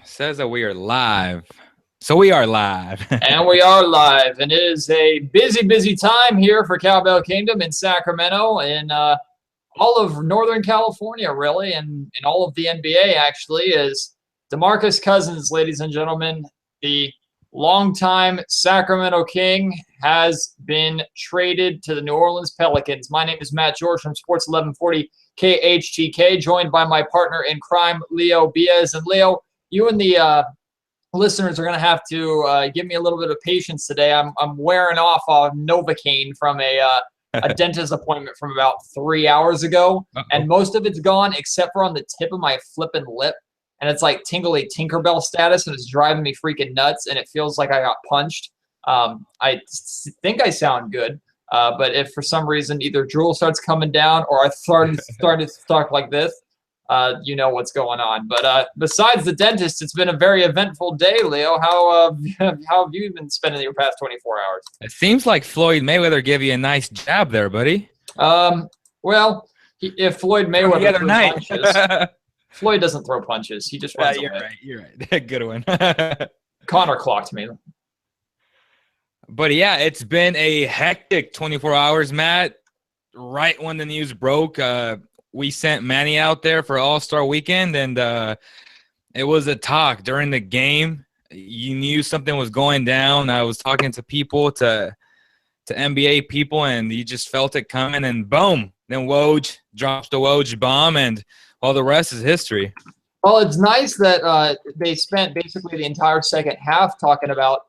Says that we are live. So we are live. And we are live. And it is a busy, busy time here for Cowbell Kingdom in Sacramento, in all of Northern California, really, and in all of the NBA, actually, is DeMarcus Cousins, ladies and gentlemen, the longtime Sacramento King, has been traded to the New Orleans Pelicans. My name is Matt George from Sports 1140 KHTK, joined by my partner in crime, Leo Biaz. And Leo, you and the listeners are going to have to give me a little bit of patience today. I'm wearing off Novocaine from a dentist appointment from about 3 hours ago, and most of it's gone except for on the tip of my flipping lip, and it's like tingly Tinkerbell status, and it's driving me freaking nuts, and it feels like I got punched. I think I sound good, but if for some reason either drool starts coming down or I started to talk like this, you know what's going on. But besides the dentist, it's been a very eventful day, Leo. How have you been spending your past 24 hours? It seems like Floyd Mayweather gave you a nice jab there, buddy. Well, if Floyd Mayweather the other night. punches, Floyd doesn't throw punches. He just runs away. You're right. Good one. Connor clocked me. But yeah, it's been a hectic 24 hours, Matt. Right when the news broke, we sent Manny out there for All-Star Weekend, and it was a talk during the game. You knew something was going down. I was talking to people, to NBA people, and you just felt it coming, and boom, then Woj drops the Woj bomb, and all the rest is history. Well, it's nice that they spent basically the entire second half talking about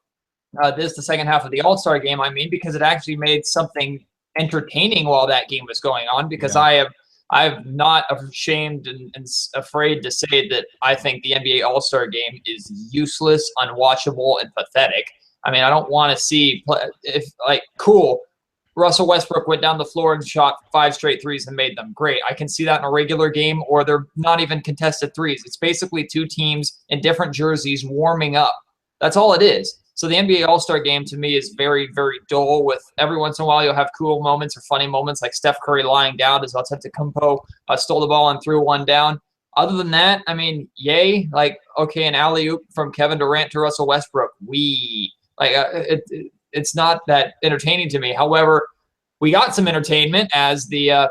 the second half of the All-Star game, because it actually made something entertaining while that game was going on, because yeah. I'm not ashamed and afraid to say that I think the NBA All-Star game is useless, unwatchable, and pathetic. I don't want to see cool. Russell Westbrook went down the floor and shot 5 straight threes and made them. Great. I can see that in a regular game, or they're not even contested threes. It's basically two teams in different jerseys warming up. That's all it is. So the NBA All-Star game to me is very, very dull. With every once in a while you'll have cool moments or funny moments, like Steph Curry lying down as Antetokounmpo stole the ball and threw one down. Other than that, yay. An alley-oop from Kevin Durant to Russell Westbrook. It's not that entertaining to me. However, we got some entertainment as the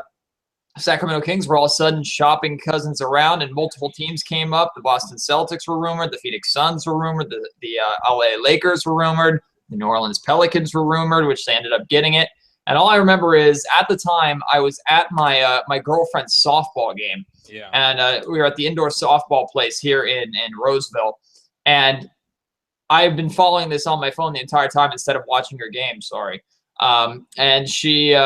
Sacramento Kings were all of a sudden shopping Cousins around, and multiple teams came up. The Boston Celtics were rumored. The Phoenix Suns were rumored. The LA Lakers were rumored. The New Orleans Pelicans were rumored, which they ended up getting it. And all I remember is at the time I was at my girlfriend's softball game. Yeah. And we were at the indoor softball place here in Roseville. And I've been following this on my phone the entire time instead of watching her game. Sorry. And she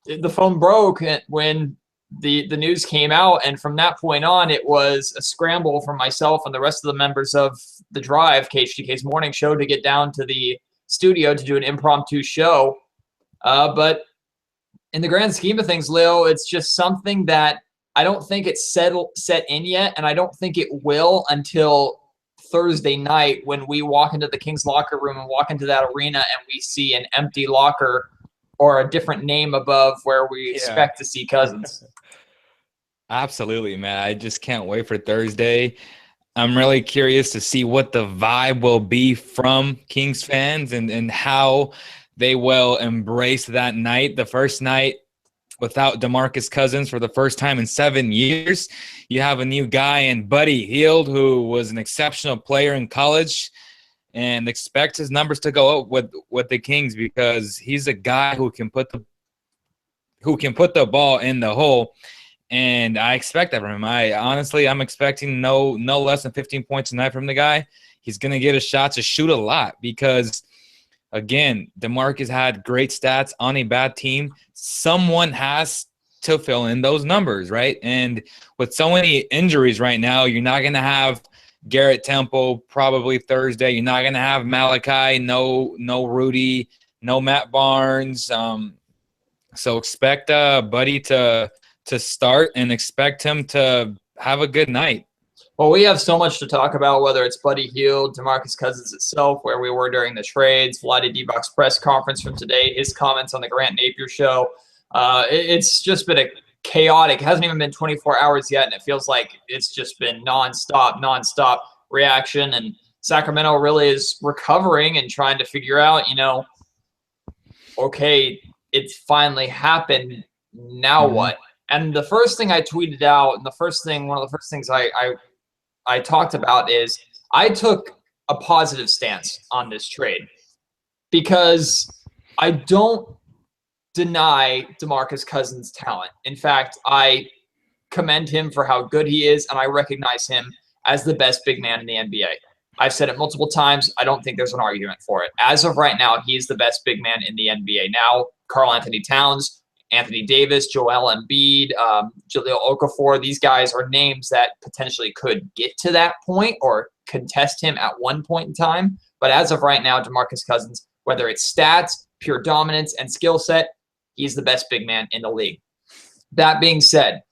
the phone broke when the news came out, and from that point on, it was a scramble for myself and the rest of the members of the Drive, KHTK's morning show, to get down to the studio to do an impromptu show. But in the grand scheme of things, Leo, it's just something that I don't think it's set in yet, and I don't think it will until Thursday night when we walk into the Kings locker room and walk into that arena and we see an empty locker or a different name above where we expect to see Cousins. Absolutely, man. I just can't wait for Thursday. I'm really curious to see what the vibe will be from Kings fans and how they will embrace that night. The first night without DeMarcus Cousins for the first time in 7 years. You have a new guy in Buddy Hield, who was an exceptional player in college, and expect his numbers to go up with the Kings, because he's a guy who can put the ball in the hole, and I expect that from him. I'm expecting no less than 15 points a night from the guy. He's going to get a shot to shoot a lot, because again, DeMarcus had great stats on a bad team. Someone has to fill in those numbers, right? And with so many injuries right now, you're not going to have Garrett Temple probably Thursday. You're not going to have Malachi, no Rudy, no Matt Barnes. So expect Buddy to start, and expect him to have a good night. Well, we have so much to talk about, whether it's Buddy Hield, DeMarcus Cousins itself, where we were during the trades, Vlade Divac's press conference from today, his comments on the Grant Napier show. It's just been a chaotic. It hasn't even been 24 hours yet, and it feels like it's just been nonstop reaction. And Sacramento really is recovering and trying to figure out, okay, it's finally happened. Now what? And the first thing I tweeted out, and one of the first things I talked about is I took a positive stance on this trade because I don't deny DeMarcus Cousins' talent. In fact, I commend him for how good he is, and I recognize him as the best big man in the NBA. I've said it multiple times. I don't think there's an argument for it. As of right now, he's the best big man in the NBA. Now, Karl-Anthony Towns, Anthony Davis, Joel Embiid, Jahlil Okafor, these guys are names that potentially could get to that point or contest him at one point in time. But as of right now, DeMarcus Cousins, whether it's stats, pure dominance, and skill set, he's the best big man in the league. That being said,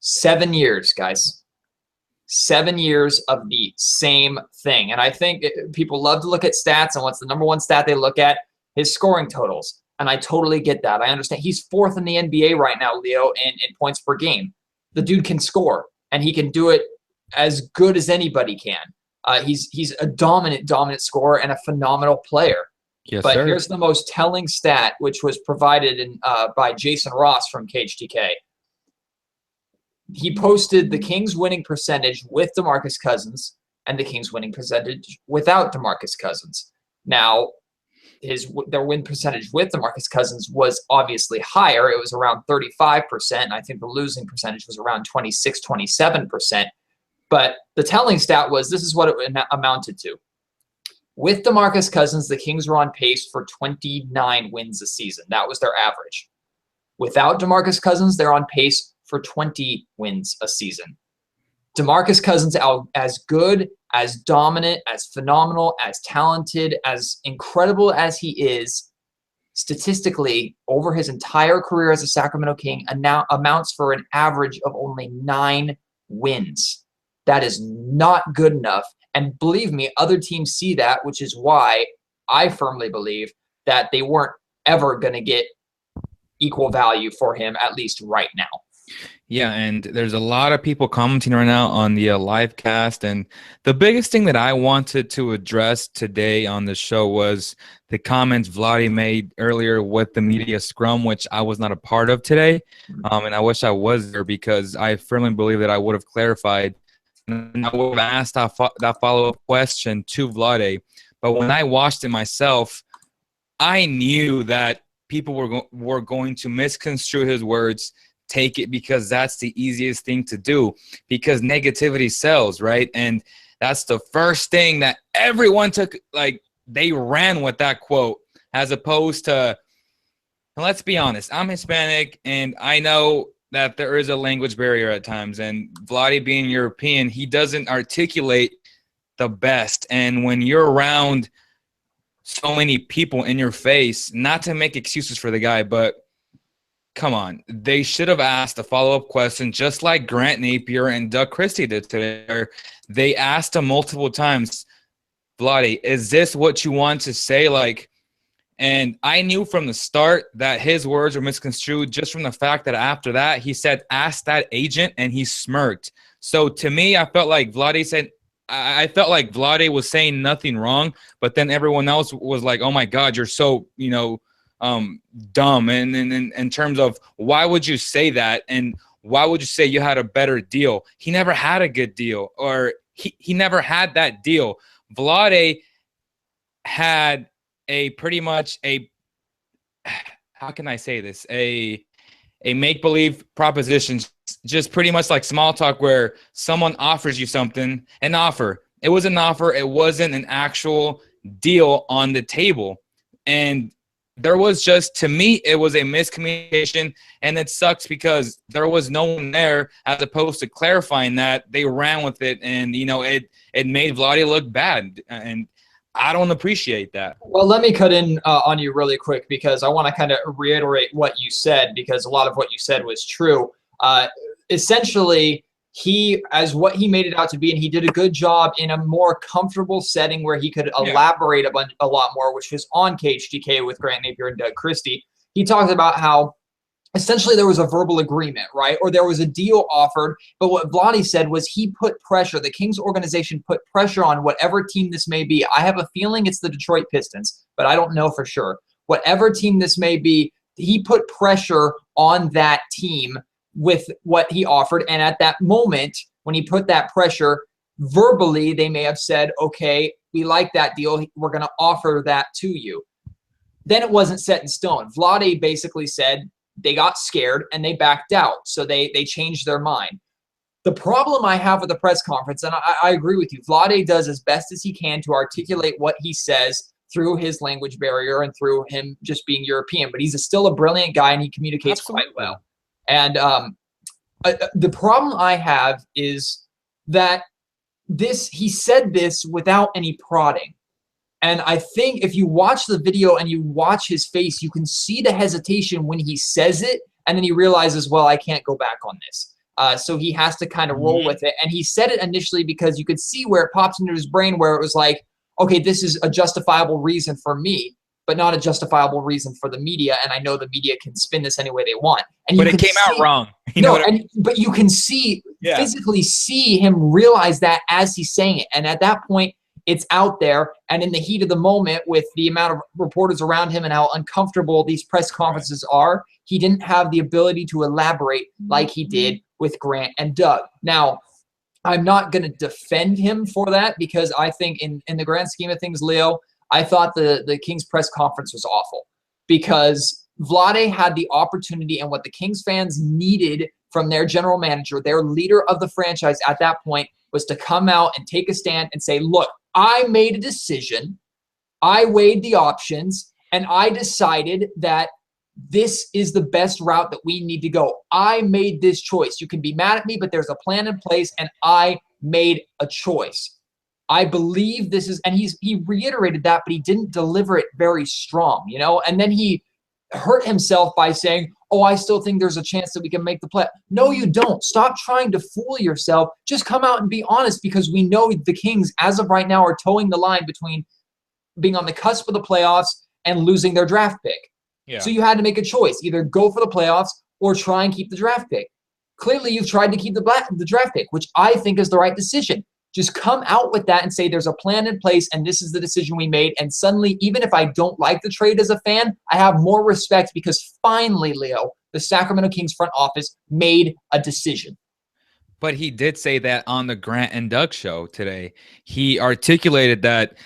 7 years, guys. 7 years of the same thing. And I think people love to look at stats, and what's the number one stat they look at? His scoring totals. And I totally get that. I understand. He's fourth in the NBA right now, Leo, in points per game. The dude can score, and he can do it as good as anybody can. He's a dominant scorer and a phenomenal player. Yes, but sir. Here's the most telling stat, which was provided by Jason Ross from KHTK. He posted the Kings' winning percentage with DeMarcus Cousins and the Kings' winning percentage without DeMarcus Cousins. Now, their win percentage with DeMarcus Cousins was obviously higher. It was around 35%. I think the losing percentage was around 26, 27%. But the telling stat was this is what it amounted to. With DeMarcus Cousins, the Kings were on pace for 29 wins a season. That was their average. Without DeMarcus Cousins, they're on pace for 20 wins a season. DeMarcus Cousins, as good, as dominant, as phenomenal, as talented, as incredible as he is, statistically, over his entire career as a Sacramento King, amounts for an average of only 9 wins. That is not good enough. And believe me, other teams see that, which is why I firmly believe that they weren't ever going to get equal value for him, at least right now. Yeah, and there's a lot of people commenting right now on the live cast, and the biggest thing that I wanted to address today on the show was the comments Vlade made earlier with the media scrum, which I was not a part of today, and I wish I was there because I firmly believe that I would have clarified and I would have asked that follow-up question to Vlade. But when I watched it myself, I knew that people were going to misconstrue his words, take it because that's the easiest thing to do because negativity sells, right? And that's the first thing that everyone took, like they ran with that quote as opposed to, and let's be honest, I'm Hispanic and I know that there is a language barrier at times, and Vlade being European, he doesn't articulate the best. And when you're around so many people in your face, not to make excuses for the guy, but come on, they should have asked a follow-up question just like Grant Napier and Doug Christie did today. They asked him multiple times, Vlade, is this what you want to say? And I knew from the start that his words were misconstrued just from the fact that after that, he said, ask that agent, and he smirked. So to me, I felt like Vlade was saying nothing wrong, but then everyone else was like, oh my God, you're so, dumb. And in terms of why would you say that? And why would you say you had a better deal? He never had a good deal, or he never had that deal. Vlade had how can I say this? A make-believe proposition, just pretty much like small talk where someone offers you something, an offer. It was an offer. It wasn't an actual deal on the table. And there was just, to me, it was a miscommunication, and it sucks because there was no one there as opposed to clarifying that. They ran with it, and, it made Vlade look bad, and I don't appreciate that. Well, let me cut in on you really quick because I want to kind of reiterate what you said because a lot of what you said was true. Essentially, as what he made it out to be, and he did a good job in a more comfortable setting where he could elaborate a lot more, which was on KHTK with Grant Napier and Doug Christie. He talked about how essentially there was a verbal agreement, right? Or there was a deal offered. But what Vlade said was he put pressure. The Kings organization put pressure on whatever team this may be. I have a feeling it's the Detroit Pistons, but I don't know for sure. Whatever team this may be, he put pressure on that team with what he offered. And at that moment, when he put that pressure, verbally, they may have said, okay, we like that deal. We're going to offer that to you. Then it wasn't set in stone. Vlade basically said, they got scared and they backed out. So they changed their mind. The problem I have with the press conference, and I agree with you, Vlade does as best as he can to articulate what he says through his language barrier and through him just being European. But he's still a brilliant guy and he communicates quite well. And the problem I have is that he said this without any prodding. And I think if you watch the video and you watch his face, you can see the hesitation when he says it. And then he realizes, well, I can't go back on this. So he has to kind of roll with it. And he said it initially because you could see where it pops into his brain where it was like, okay, this is a justifiable reason for me, but not a justifiable reason for the media. And I know the media can spin this any way they want. And but it came out wrong. But you can see, physically see him realize that as he's saying it. And at that point, it's out there, and in the heat of the moment with the amount of reporters around him and how uncomfortable these press conferences are, he didn't have the ability to elaborate like he did with Grant and Doug. Now, I'm not going to defend him for that because I think in the grand scheme of things, Leo, I thought the Kings press conference was awful because Vlade had the opportunity and what the Kings fans needed from their general manager, their leader of the franchise at that point, was to come out and take a stand and say, look, I made a decision, I weighed the options, and I decided that this is the best route that we need to go. I made this choice. You can be mad at me, but there's a plan in place, and I made a choice. I believe this is, and he reiterated that, but he didn't deliver it very strong, you know? And then he hurt himself by saying, oh, I still think there's a chance that we can make the play. No, you don't. Stop trying to fool yourself. Just come out and be honest because we know the Kings, as of right now, are towing the line between being on the cusp of the playoffs and losing their draft pick. Yeah. So you had to make a choice. Either go for the playoffs or try and keep the draft pick. Clearly, you've tried to keep the draft pick, which I think is the right decision. Just come out with that and say there's a plan in place and this is the decision we made. And suddenly, even if I don't like the trade as a fan, I have more respect because finally, Leo, the Sacramento Kings front office made a decision. But he did say that on the Grant and Doug show today. He articulated that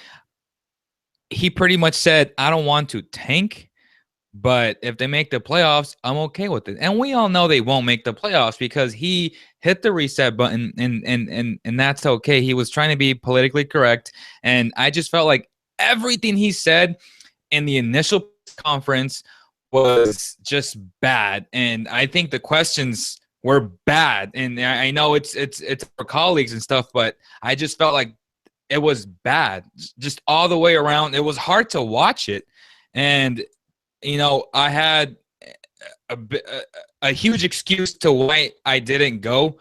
he pretty much said, I don't want to tank, but if they make the playoffs, I'm okay with it. And we all know they won't make the playoffs because he hit the reset button and that's okay. He was trying to be politically correct. And I just felt like everything he said in the initial conference was just bad. And I think the questions were bad. And I know it's for colleagues and stuff, but I just felt like it was bad just all the way around. It was hard to watch it. And you know, I had a huge excuse to why I didn't go.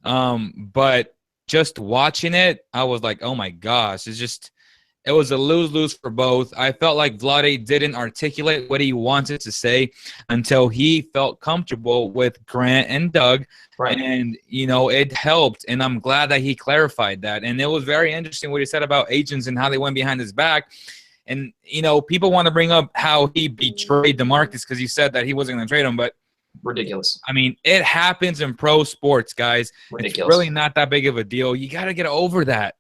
But just watching it, I was like, oh my gosh, it was a lose-lose for both. I felt like Vlade didn't articulate what he wanted to say until he felt comfortable with Grant and Doug. Right. And, you know, it helped. And I'm glad that he clarified that. And it was very interesting what he said about agents and how they went behind his back. And, you know, people want to bring up how he betrayed DeMarcus because he said that he wasn't going to trade him. But ridiculous. I mean, it happens in pro sports, guys. Ridiculous. It's really not that big of a deal. You got to get over that.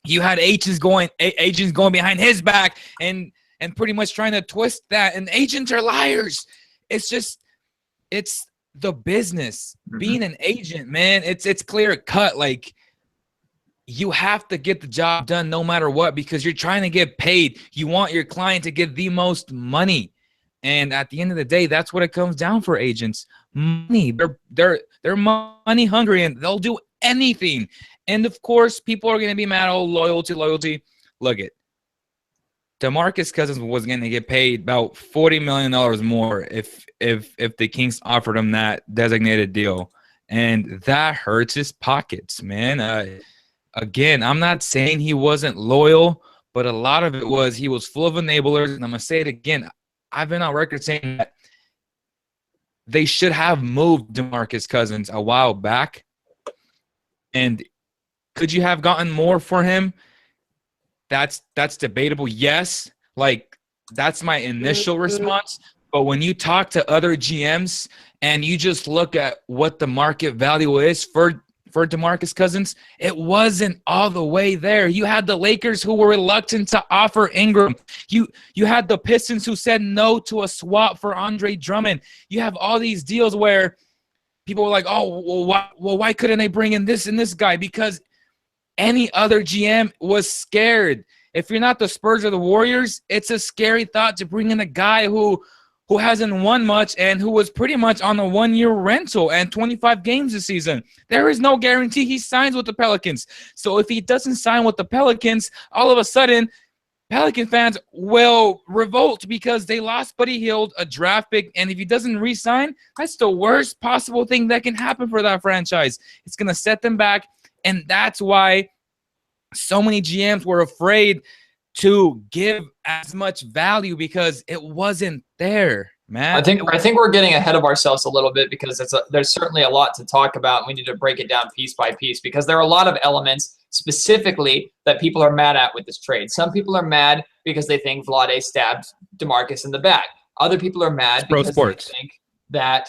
You had agents going behind his back and pretty much trying to twist that. And agents are liars. It's the business. Mm-hmm. Being an agent, man, it's clear cut. Like, you have to get the job done no matter what because you're trying to get paid. You want your client to get the most money. And at the end of the day, that's what it comes down for agents. Money. They're money hungry and they'll do anything. And of course, people are going to be mad. Oh, loyalty. Look it. DeMarcus Cousins was going to get paid about $40 million more if the Kings offered him that designated deal. And that hurts his pockets, man. Again, I'm not saying he wasn't loyal, but a lot of it was he was full of enablers. And I'm going to say it again. I've been on record saying that they should have moved DeMarcus Cousins a while back. And could you have gotten more for him? That's debatable. Yes, like that's my initial response. But when you talk to other GMs and you just look at what the market value is for DeMarcus Cousins, it wasn't all the way there. You had the Lakers who were reluctant to offer Ingram. You had the Pistons who said no to a swap for Andre Drummond. You have all these deals where people were like, oh, well, why couldn't they bring in this and this guy? Because any other GM was scared. If you're not the Spurs or the Warriors, it's a scary thought to bring in a guy who hasn't won much and who was pretty much on a one-year rental and 25 games this season. There is no guarantee he signs with the Pelicans. So if he doesn't sign with the Pelicans, all of a sudden, Pelican fans will revolt because they lost Buddy Hield, a draft pick, and if he doesn't re-sign, that's the worst possible thing that can happen for that franchise. It's going to set them back, and that's why so many GMs were afraid to give as much value because it wasn't there, man. I think we're getting ahead of ourselves a little bit because there's certainly a lot to talk about. And we need to break it down piece by piece because there are a lot of elements specifically that people are mad at with this trade. Some people are mad because they think Vlade stabbed DeMarcus in the back. Other people are mad because they think that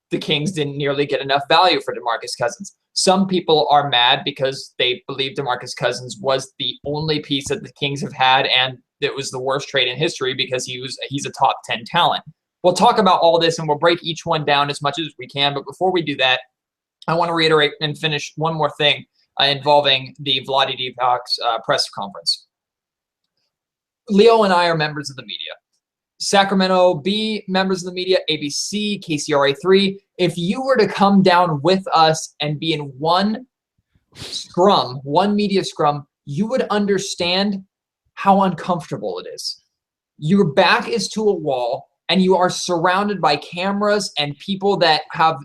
the Kings didn't nearly get enough value for DeMarcus Cousins. Some people are mad because they believe DeMarcus Cousins was the only piece that the Kings have had, and it was the worst trade in history because he's a top 10 talent. We'll talk about all this, and we'll break each one down as much as we can. But before we do that, I want to reiterate and finish one more thing involving the Vlade Divac press conference. Leo and I are members of the media. Sacramento B, members of the media, ABC, KCRA3. If you were to come down with us and be in one scrum, one media scrum, you would understand how uncomfortable it is. Your back is to a wall and you are surrounded by cameras and people that have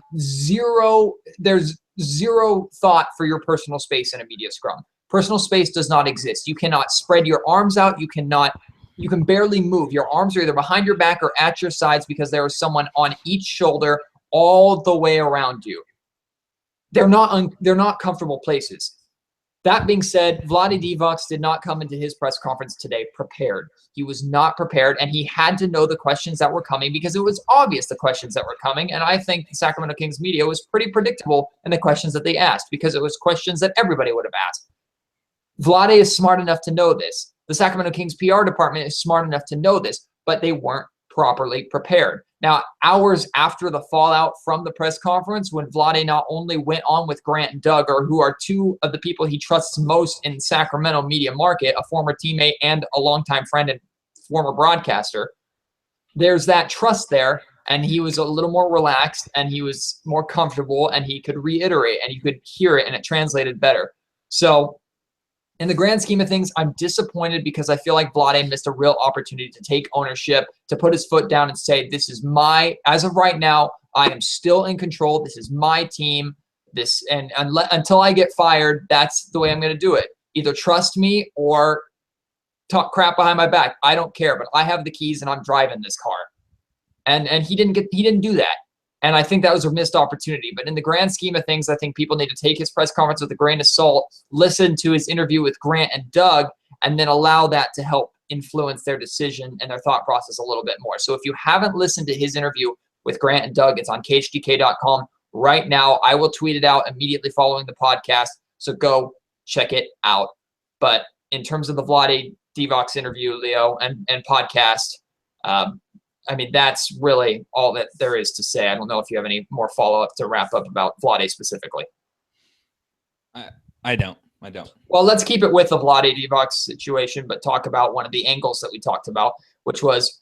there's zero thought for your personal space in a media scrum. Personal space does not exist. You cannot spread your arms out. You can barely move. Your arms are either behind your back or at your sides because there is someone on each shoulder all the way around you. They're not comfortable places. That being said, Vlade Divac did not come into his press conference today prepared. He was not prepared, and he had to know the questions that were coming because it was obvious the questions that were coming, and I think the Sacramento Kings media was pretty predictable in the questions that they asked because it was questions that everybody would have asked. Vlade is smart enough to know this. The Sacramento Kings PR department is smart enough to know this, but they weren't properly prepared. Now, hours after the fallout from the press conference, when Vlade not only went on with Grant and Doug, or who are two of the people he trusts most in Sacramento media market, a former teammate and a longtime friend and former broadcaster, there's that trust there, and he was a little more relaxed, and he was more comfortable, and he could reiterate, and you could hear it, and it translated better. So, in the grand scheme of things, I'm disappointed because I feel like Vlade missed a real opportunity to take ownership, to put his foot down and say, this is as of right now, I am still in control. This is my team. Until I get fired, that's the way I'm going to do it. Either trust me or talk crap behind my back. I don't care, but I have the keys and I'm driving this car. And he didn't do that. And I think that was a missed opportunity. But in the grand scheme of things, I think people need to take his press conference with a grain of salt, listen to his interview with Grant and Doug, and then allow that to help influence their decision and their thought process a little bit more. So if you haven't listened to his interview with Grant and Doug, it's on KHTK.com right now. I will tweet it out immediately following the podcast. So go check it out. But in terms of the Vlade Divac interview, Leo, and podcast, I mean, that's really all that there is to say. I don't know if you have any more follow-up to wrap up about Vlade specifically. I don't. Well, let's keep it with the Vlade Divac situation, but talk about one of the angles that we talked about, which was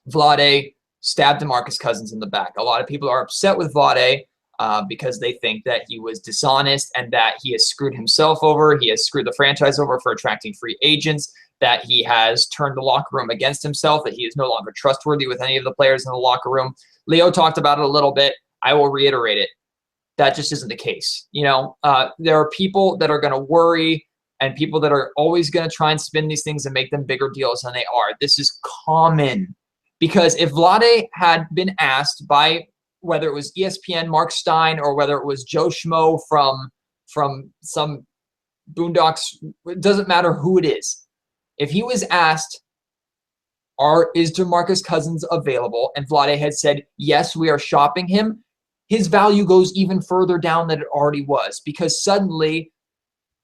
Vlade stabbed DeMarcus Cousins in the back. A lot of people are upset with Vlade because they think that he was dishonest and that he has screwed himself over. He has screwed the franchise over for attracting free agents, that he has turned the locker room against himself, that he is no longer trustworthy with any of the players in the locker room. Leo talked about it a little bit. I will reiterate it. That just isn't the case. There are people that are going to worry and people that are always going to try and spin these things and make them bigger deals than they are. This is common because if Vlade had been asked by whether it was ESPN, Mark Stein, or whether it was Joe Schmo from some Boondocks, it doesn't matter who it is. If he was asked, is DeMarcus Cousins available? And Vlade had said, yes, we are shopping him. His value goes even further down than it already was, because suddenly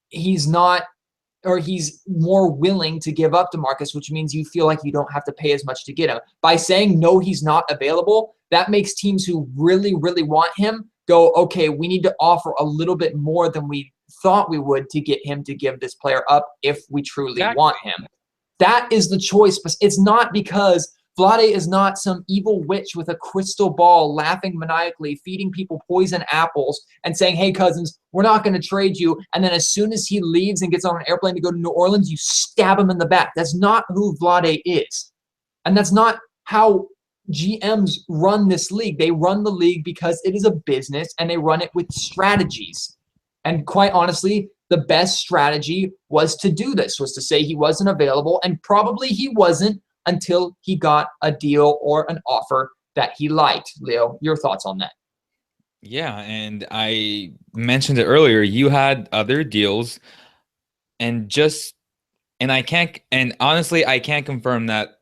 he's more willing to give up DeMarcus, which means you feel like you don't have to pay as much to get him. By saying, no, he's not available, that makes teams who really, really want him go, okay, we need to offer a little bit more than we thought we would to get him to give this player up if we truly want him. That is the choice. But it's not because Vlade is not some evil witch with a crystal ball laughing maniacally, feeding people poison apples and saying, hey, Cousins, we're not going to trade you. And then as soon as he leaves and gets on an airplane to go to New Orleans, you stab him in the back. That's not who Vlade is. And that's not how GMs run this league. They run the league because it is a business, and they run it with strategies. And quite honestly, the best strategy was to do this, was to say he wasn't available, and probably he wasn't until he got a deal or an offer that he liked. Leo, your thoughts on that? Yeah, and I mentioned it earlier. You had other deals, and honestly, I can't confirm that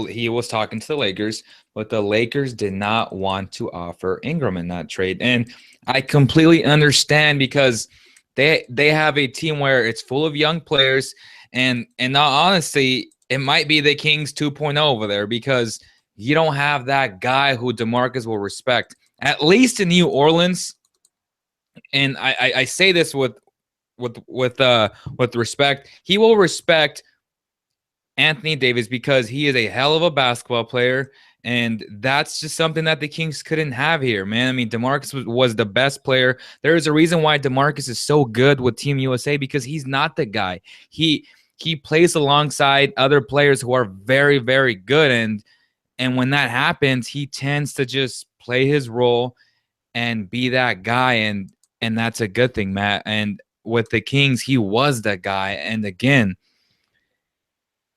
he was talking to the Lakers, but the Lakers did not want to offer Ingram in that trade. And I completely understand, because they have a team where it's full of young players, and now honestly, it might be the Kings 2.0 over there, because you don't have that guy who DeMarcus will respect, at least in New Orleans. And I say this with respect. He will respect Anthony Davis because he is a hell of a basketball player, and that's just something that the Kings couldn't have here, man. I mean, DeMarcus was the best player. There is a reason why DeMarcus is so good with Team USA, because he's not the guy. He plays alongside other players who are very, very good, and when that happens, he tends to just play his role and be that guy, and that's a good thing, Matt. And with the Kings, he was that guy. And again,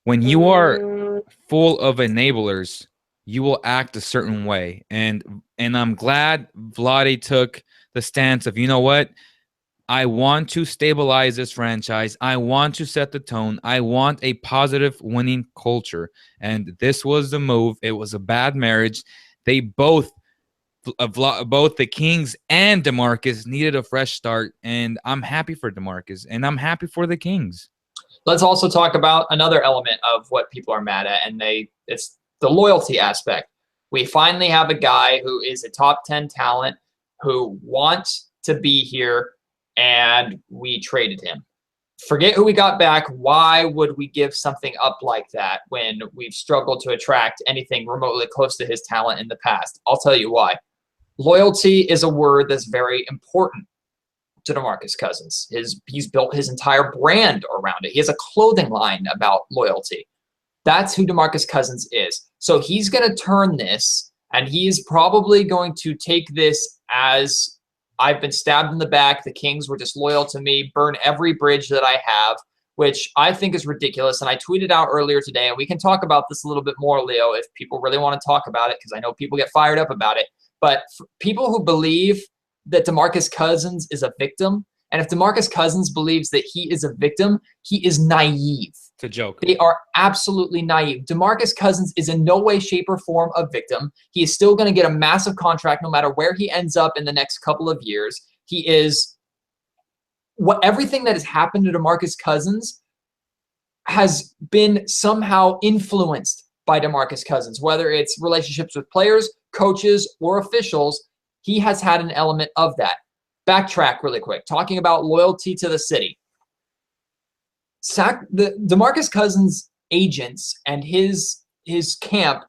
when you are full of enablers, you will act a certain way. And I'm glad Vlade took the stance of, you know what? I want to stabilize this franchise. I want to set the tone. I want a positive winning culture. And this was the move. It was a bad marriage. They both the Kings and DeMarcus needed a fresh start. And I'm happy for DeMarcus, and I'm happy for the Kings. Let's also talk about another element of what people are mad at, and it's the loyalty aspect. We finally have a guy who is a top 10 talent who wants to be here, and we traded him. Forget who we got back. Why would we give something up like that when we've struggled to attract anything remotely close to his talent in the past? I'll tell you why. Loyalty is a word that's very important to DeMarcus Cousins. He's built his entire brand around it. He has a clothing line about loyalty. That's who DeMarcus Cousins is. So he's going to turn this, and he's probably going to take this as, I've been stabbed in the back, the Kings were disloyal to me, burn every bridge that I have, which I think is ridiculous. And I tweeted out earlier today, and we can talk about this a little bit more, Leo, if people really want to talk about it, because I know people get fired up about it. But for people who believe that DeMarcus Cousins is a victim, and if DeMarcus Cousins believes that he is a victim, he is naive. It's a joke. They are absolutely naive. DeMarcus Cousins is in no way, shape, or form a victim. He is still going to get a massive contract no matter where he ends up in the next couple of years. He is everything that has happened to DeMarcus Cousins has been somehow influenced by DeMarcus Cousins, whether it's relationships with players, coaches, or officials. He has had an element of that. Backtrack really quick, talking about loyalty to the city. The DeMarcus Cousins agents and his camp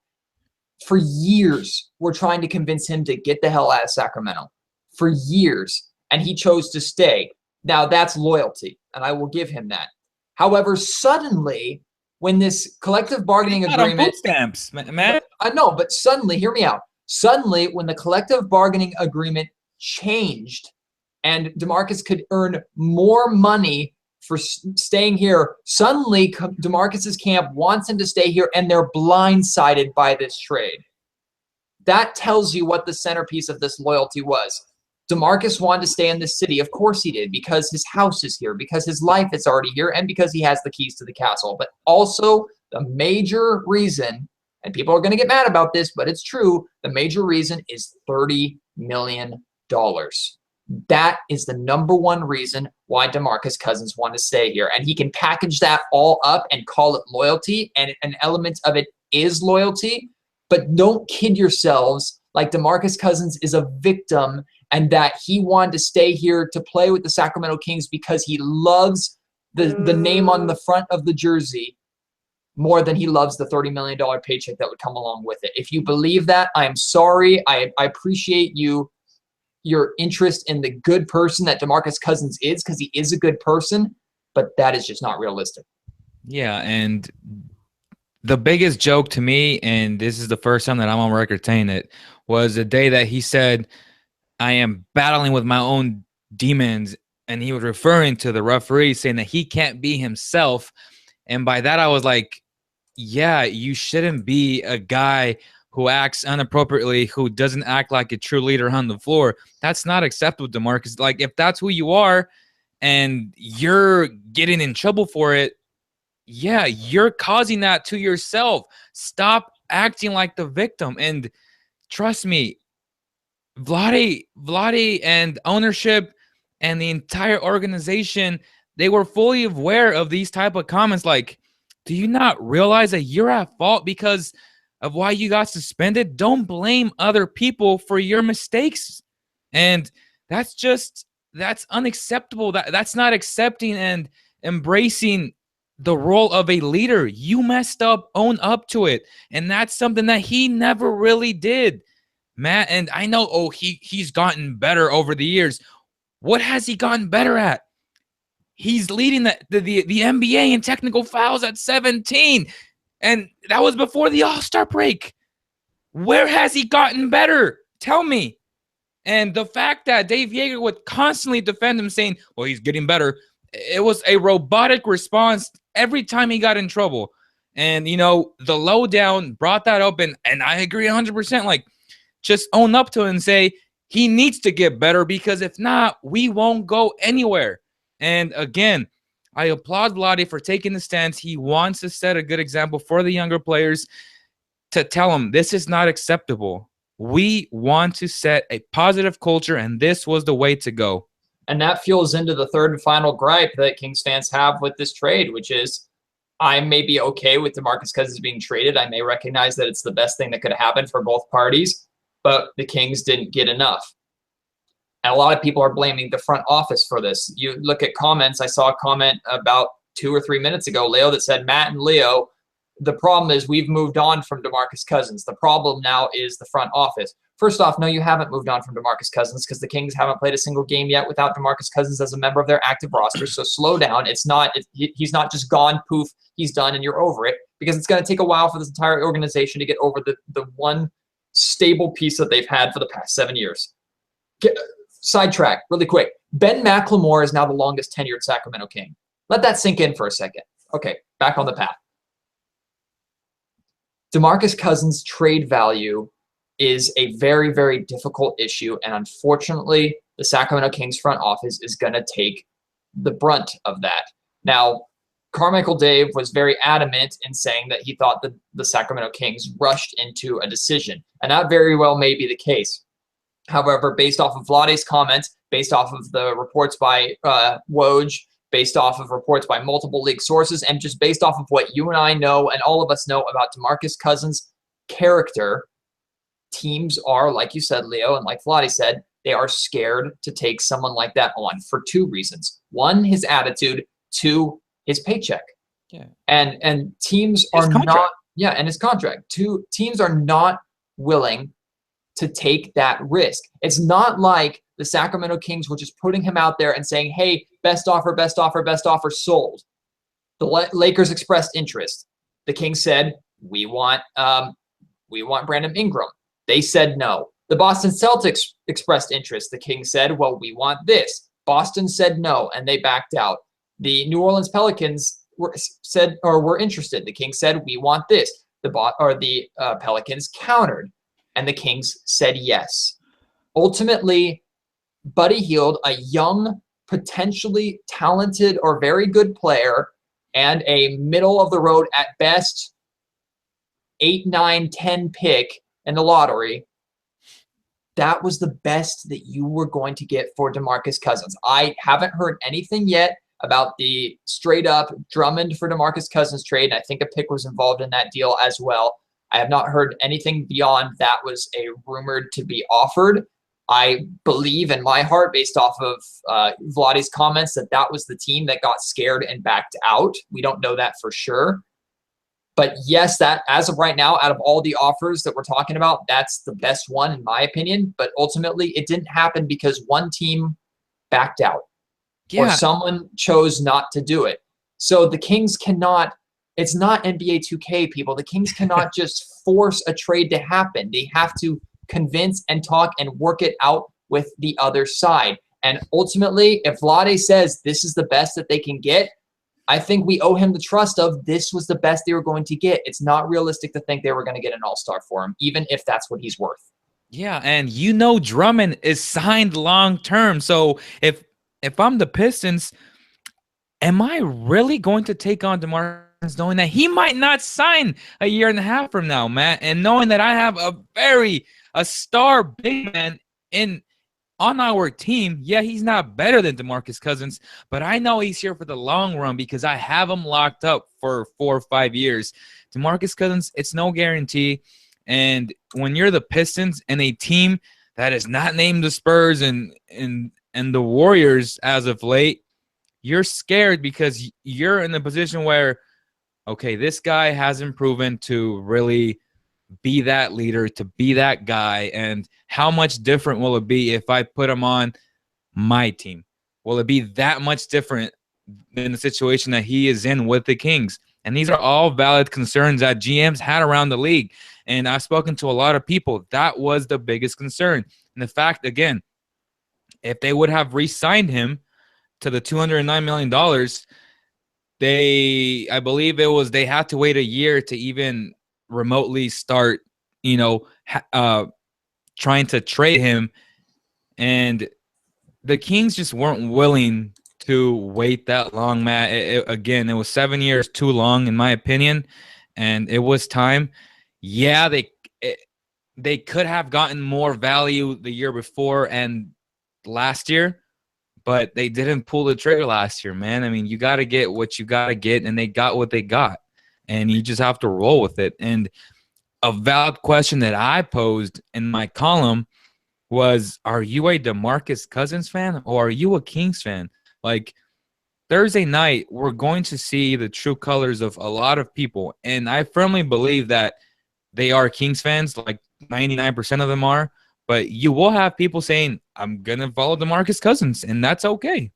for years were trying to convince him to get the hell out of Sacramento for years, and he chose to stay. Now that's loyalty, and I will give him that. However, suddenly, when this collective bargaining agreement, stamps, man. I know, but suddenly, hear me out. Suddenly, when the collective bargaining agreement changed, and DeMarcus could earn more money for staying here, suddenly DeMarcus's camp wants him to stay here, and they're blindsided by this trade. that tells you what the centerpiece of this loyalty was. DeMarcus wanted to stay in this city. Of course he did, because his house is here, because his life is already here, and because he has the keys to the castle. But also the major reason, and people are going to get mad about this, but it's true, the major reason is $30 million. That is the number one reason why DeMarcus Cousins wanted to stay here. And he can package that all up and call it loyalty, and an element of it is loyalty. But don't kid yourselves like DeMarcus Cousins is a victim and that he wanted to stay here to play with the Sacramento Kings because he loves the name on the front of the jersey more than he loves the $30 million paycheck that would come along with it. If you believe that, I'm sorry. I appreciate your interest in the good person that DeMarcus Cousins is, because he is a good person, but that is just not realistic. Yeah, and the biggest joke to me, and this is the first time that I'm on record saying it, was the day that he said, I am battling with my own demons, and he was referring to the referee, saying that he can't be himself. And by that, I was like, yeah, you shouldn't be a guy who acts inappropriately, who doesn't act like a true leader on the floor. That's not acceptable, DeMarcus. Like, if that's who you are and you're getting in trouble for it, yeah, you're causing that to yourself. Stop acting like the victim. And trust me, Vlade and ownership and the entire organization, they were fully aware of these type of comments. Like, do you not realize that you're at fault because of why you got suspended? Don't blame other people for your mistakes. And that's unacceptable. That's not accepting and embracing the role of a leader. You messed up, own up to it. And that's something that he never really did, Matt. And I know, he's gotten better over the years. What has he gotten better at? He's leading the NBA in technical fouls at 17. And that was before the All-Star break. Where has he gotten better? Tell me. And the fact that Dave Yeager would constantly defend him saying, well, he's getting better. It was a robotic response every time he got in trouble. And, the lowdown brought that up. And I agree 100%. Like, just own up to it and say he needs to get better, because if not, we won't go anywhere. And again, I applaud Vlade for taking the stance. He wants to set a good example for the younger players to tell them this is not acceptable. We want to set a positive culture, and this was the way to go. And that fuels into the third and final gripe that Kings fans have with this trade, which is, I may be okay with DeMarcus Cousins being traded. I may recognize that it's the best thing that could have happened for both parties, but the Kings didn't get enough. And a lot of people are blaming the front office for this. You look at comments. I saw a comment about 2 or 3 minutes ago, Leo, that said, Matt and Leo, the problem is we've moved on from DeMarcus Cousins. The problem now is the front office. First off, no, you haven't moved on from DeMarcus Cousins, because the Kings haven't played a single game yet without DeMarcus Cousins as a member of their active roster. So slow down. He's not just gone, poof, he's done, and you're over it, because it's going to take a while for this entire organization to get over the one stable piece that they've had for the past 7 years. Sidetrack really quick. Ben McLemore is now the longest tenured Sacramento King. Let that sink in for a second. Okay, back on the path. DeMarcus Cousins' trade value is a very, very difficult issue, and unfortunately, the Sacramento Kings front office is going to take the brunt of that. Now, Carmichael Dave was very adamant in saying that he thought that the Sacramento Kings rushed into a decision, and that very well may be the case. However, based off of Vlade's comments, based off of the reports by Woj, based off of reports by multiple league sources, and just based off of what you and I know and all of us know about DeMarcus Cousins' character, teams are, like you said, Leo, and like Vlade said, they are scared to take someone like that on for 2 reasons. 1, his attitude. 2, his paycheck. Yeah. And teams are not, and his contract. 2, teams are not willing to take that risk. It's not like the Sacramento Kings were just putting him out there and saying, hey, best offer, sold. The Lakers expressed interest. The Kings said, we want Brandon Ingram. They said no. The Boston Celtics expressed interest. The Kings said, well, we want this. Boston said no, and they backed out. The New Orleans Pelicans were interested. The Kings said, we want this. The Pelicans countered. and the Kings said yes. Ultimately, Buddy Hield, a young, potentially talented or very good player, and a middle of the road at best 8, 9, 10 pick in the lottery, that was the best that you were going to get for DeMarcus Cousins. I haven't heard anything yet about the straight up Drummond for DeMarcus Cousins trade. I think a pick was involved in that deal as well. I have not heard anything beyond that was a rumored to be offered. I believe in my heart, based off of Vlade's comments, that that was the team that got scared and backed out. We don't know that for sure. But yes, that as of right now, out of all the offers that we're talking about, that's the best one in my opinion. But ultimately, it didn't happen because one team backed out or someone chose not to do it. So the Kings cannot, it's not NBA 2K, people. The Kings cannot just force a trade to happen. They have to convince and talk and work it out with the other side. And ultimately, if Vlade says this is the best that they can get, I think we owe him the trust of this was the best they were going to get. It's not realistic to think they were going to get an all-star for him, even if that's what he's worth. Yeah, and Drummond is signed long-term. So if I'm the Pistons, am I really going to take on DeMarcus knowing that he might not sign a year and a half from now, Matt, and knowing that I have a star big man on our team? Yeah, he's not better than DeMarcus Cousins, but I know he's here for the long run because I have him locked up for 4 or 5 years. DeMarcus Cousins, it's no guarantee. And when you're the Pistons and a team that is not named the Spurs and the Warriors as of late, you're scared because you're in a position where, okay, this guy hasn't proven to really be that leader, to be that guy, and how much different will it be if I put him on my team? Will it be that much different than the situation that he is in with the Kings? And these are all valid concerns that GMs had around the league. And I've spoken to a lot of people. That was the biggest concern. And the fact, again, if they would have re-signed him to the $209 million, I believe they had to wait a year to even remotely start, trying to trade him. And the Kings just weren't willing to wait that long, Matt. It was 7 years too long, in my opinion, and it was time. Yeah, they could have gotten more value the year before and last year, but they didn't pull the trigger last year, man. I mean, you got to get what you got to get, and they got what they got, and you just have to roll with it. And a valid question that I posed in my column was, are you a DeMarcus Cousins fan or are you a Kings fan? Like, Thursday night, we're going to see the true colors of a lot of people, and I firmly believe that they are Kings fans, like 99% of them are, but you will have people saying, I'm going to follow DeMarcus Cousins, and that's okay.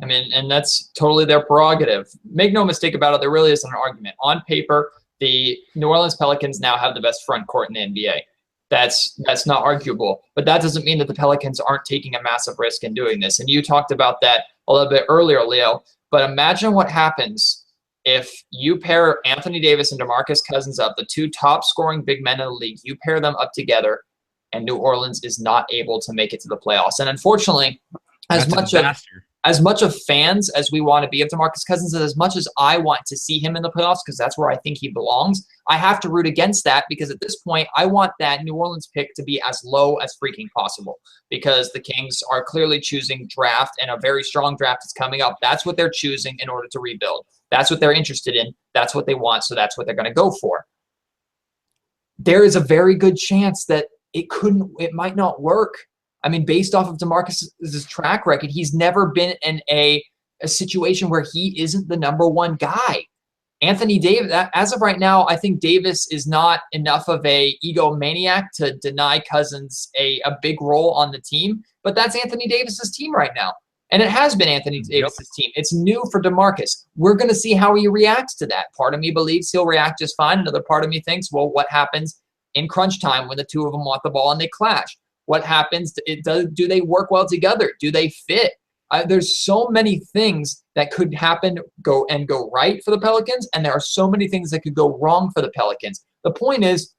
I mean, and that's totally their prerogative. Make no mistake about it, there really isn't an argument. On paper, the New Orleans Pelicans now have the best front court in the NBA. That's not arguable. But that doesn't mean that the Pelicans aren't taking a massive risk in doing this. And you talked about that a little bit earlier, Leo. But imagine what happens if you pair Anthony Davis and DeMarcus Cousins up, the two top scoring big men in the league, you pair them up together, and New Orleans is not able to make it to the playoffs. And unfortunately, as much of fans as we want to be of DeMarcus Cousins, and as much as I want to see him in the playoffs because that's where I think he belongs, I have to root against that because at this point, I want that New Orleans pick to be as low as freaking possible because the Kings are clearly choosing draft, and a very strong draft is coming up. That's what they're choosing in order to rebuild. That's what they're interested in. That's what they want, so that's what they're going to go for. There is a very good chance that it might not work. I mean, based off of DeMarcus's track record, he's never been in a situation where he isn't the number one guy. Anthony Davis, as of right now, I think Davis is not enough of a egomaniac to deny Cousins a big role on the team, but that's Anthony Davis's team right now. And it has been Anthony Davis's team. It's new for DeMarcus. We're going to see how he reacts to that. Part of me believes he'll react just fine. Another part of me thinks, well, what happens in crunch time when the two of them want the ball and they clash? What happens? Do they work well together? Do they fit? There's so many things that could happen, go right for the Pelicans, and there are so many things that could go wrong for the Pelicans. The point is,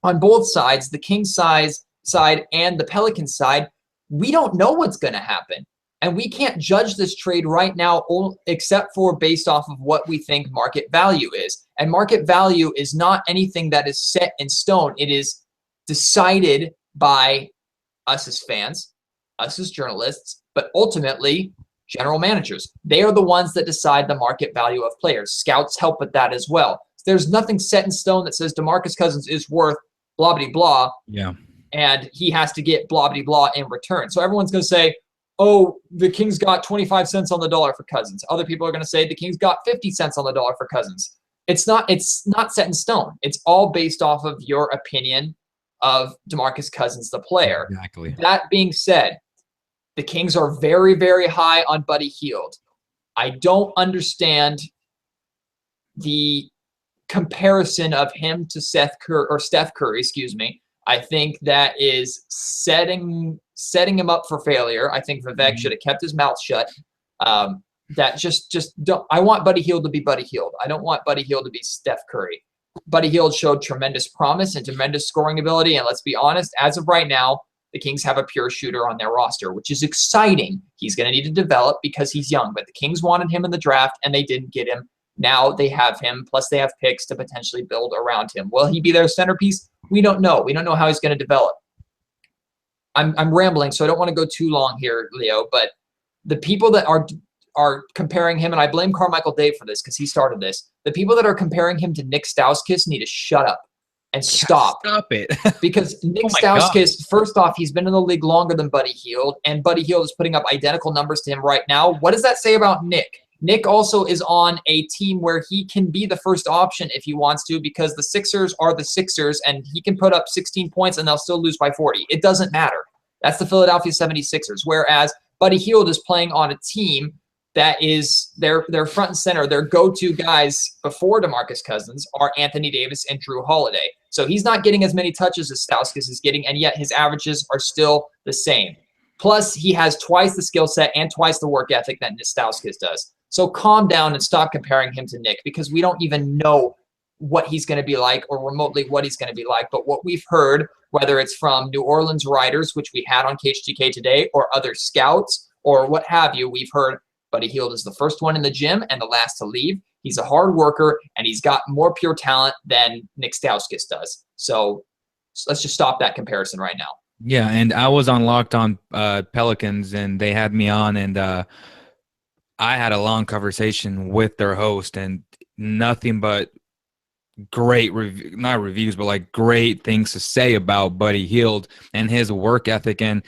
on both sides, the Kings side and the Pelicans side, we don't know what's going to happen. And we can't judge this trade right now except for based off of what we think market value is. And market value is not anything that is set in stone. It is decided by us as fans, us as journalists, but ultimately general managers. They are the ones that decide the market value of players. Scouts help with that as well. There's nothing set in stone that says DeMarcus Cousins is worth blah, blah, blah. Yeah. And he has to get blah, blah, blah in return. So everyone's going to say, oh, the Kings got 25 cents on the dollar for Cousins. Other people are going to say the Kings got 50 cents on the dollar for Cousins. It's not set in stone. It's all based off of your opinion of DeMarcus Cousins, the player. Exactly. That being said, the Kings are very, very high on Buddy Hield. I don't understand the comparison of him to Steph Curry, excuse me. I think that is setting him up for failure. I think Vivek should have kept his mouth shut. That just don't. I want Buddy Hield to be Buddy Hield. I don't want Buddy Hield to be Steph Curry. Buddy Hield showed tremendous promise and tremendous scoring ability. And let's be honest, as of right now, the Kings have a pure shooter on their roster, which is exciting. He's going to need to develop because he's young, but the Kings wanted him in the draft and they didn't get him. Now they have him, plus they have picks to potentially build around him. Will he be their centerpiece? We don't know. We don't know how he's going to develop. I'm rambling, so I don't want to go too long here, Leo, but the people that are comparing him, and I blame Carmichael Dave for this because he started this, the people that are comparing him to Nick Stauskas need to shut up and stop. Stop it. Because Nick Stauskas, first off, he's been in the league longer than Buddy Hield, and Buddy Hield is putting up identical numbers to him right now. What does that say about Nick? Nick also is on a team where he can be the first option if he wants to, because the Sixers are the Sixers, and he can put up 16 points and they'll still lose by 40. It doesn't matter. That's the Philadelphia 76ers, whereas Buddy Hield is playing on a team that is their front and center. Their go-to guys before DeMarcus Cousins are Anthony Davis and Drew Holiday. So he's not getting as many touches as Stauskas is getting, and yet his averages are still the same. Plus, he has twice the skill set and twice the work ethic that Stauskas does. So calm down and stop comparing him to Nick, because we don't even know what he's going to be like or remotely what he's going to be like. But what we've heard, whether it's from New Orleans writers, which we had on KHTK today, or other scouts or what have you, we've heard Buddy Hield is the first one in the gym and the last to leave. He's a hard worker, and he's got more pure talent than Nick Stauskas does. So let's just stop that comparison right now. Yeah, and I was on Locked On Pelicans, and they had me on, and I had a long conversation with their host, and nothing but great not reviews, but like great things to say about Buddy Hield and his work ethic and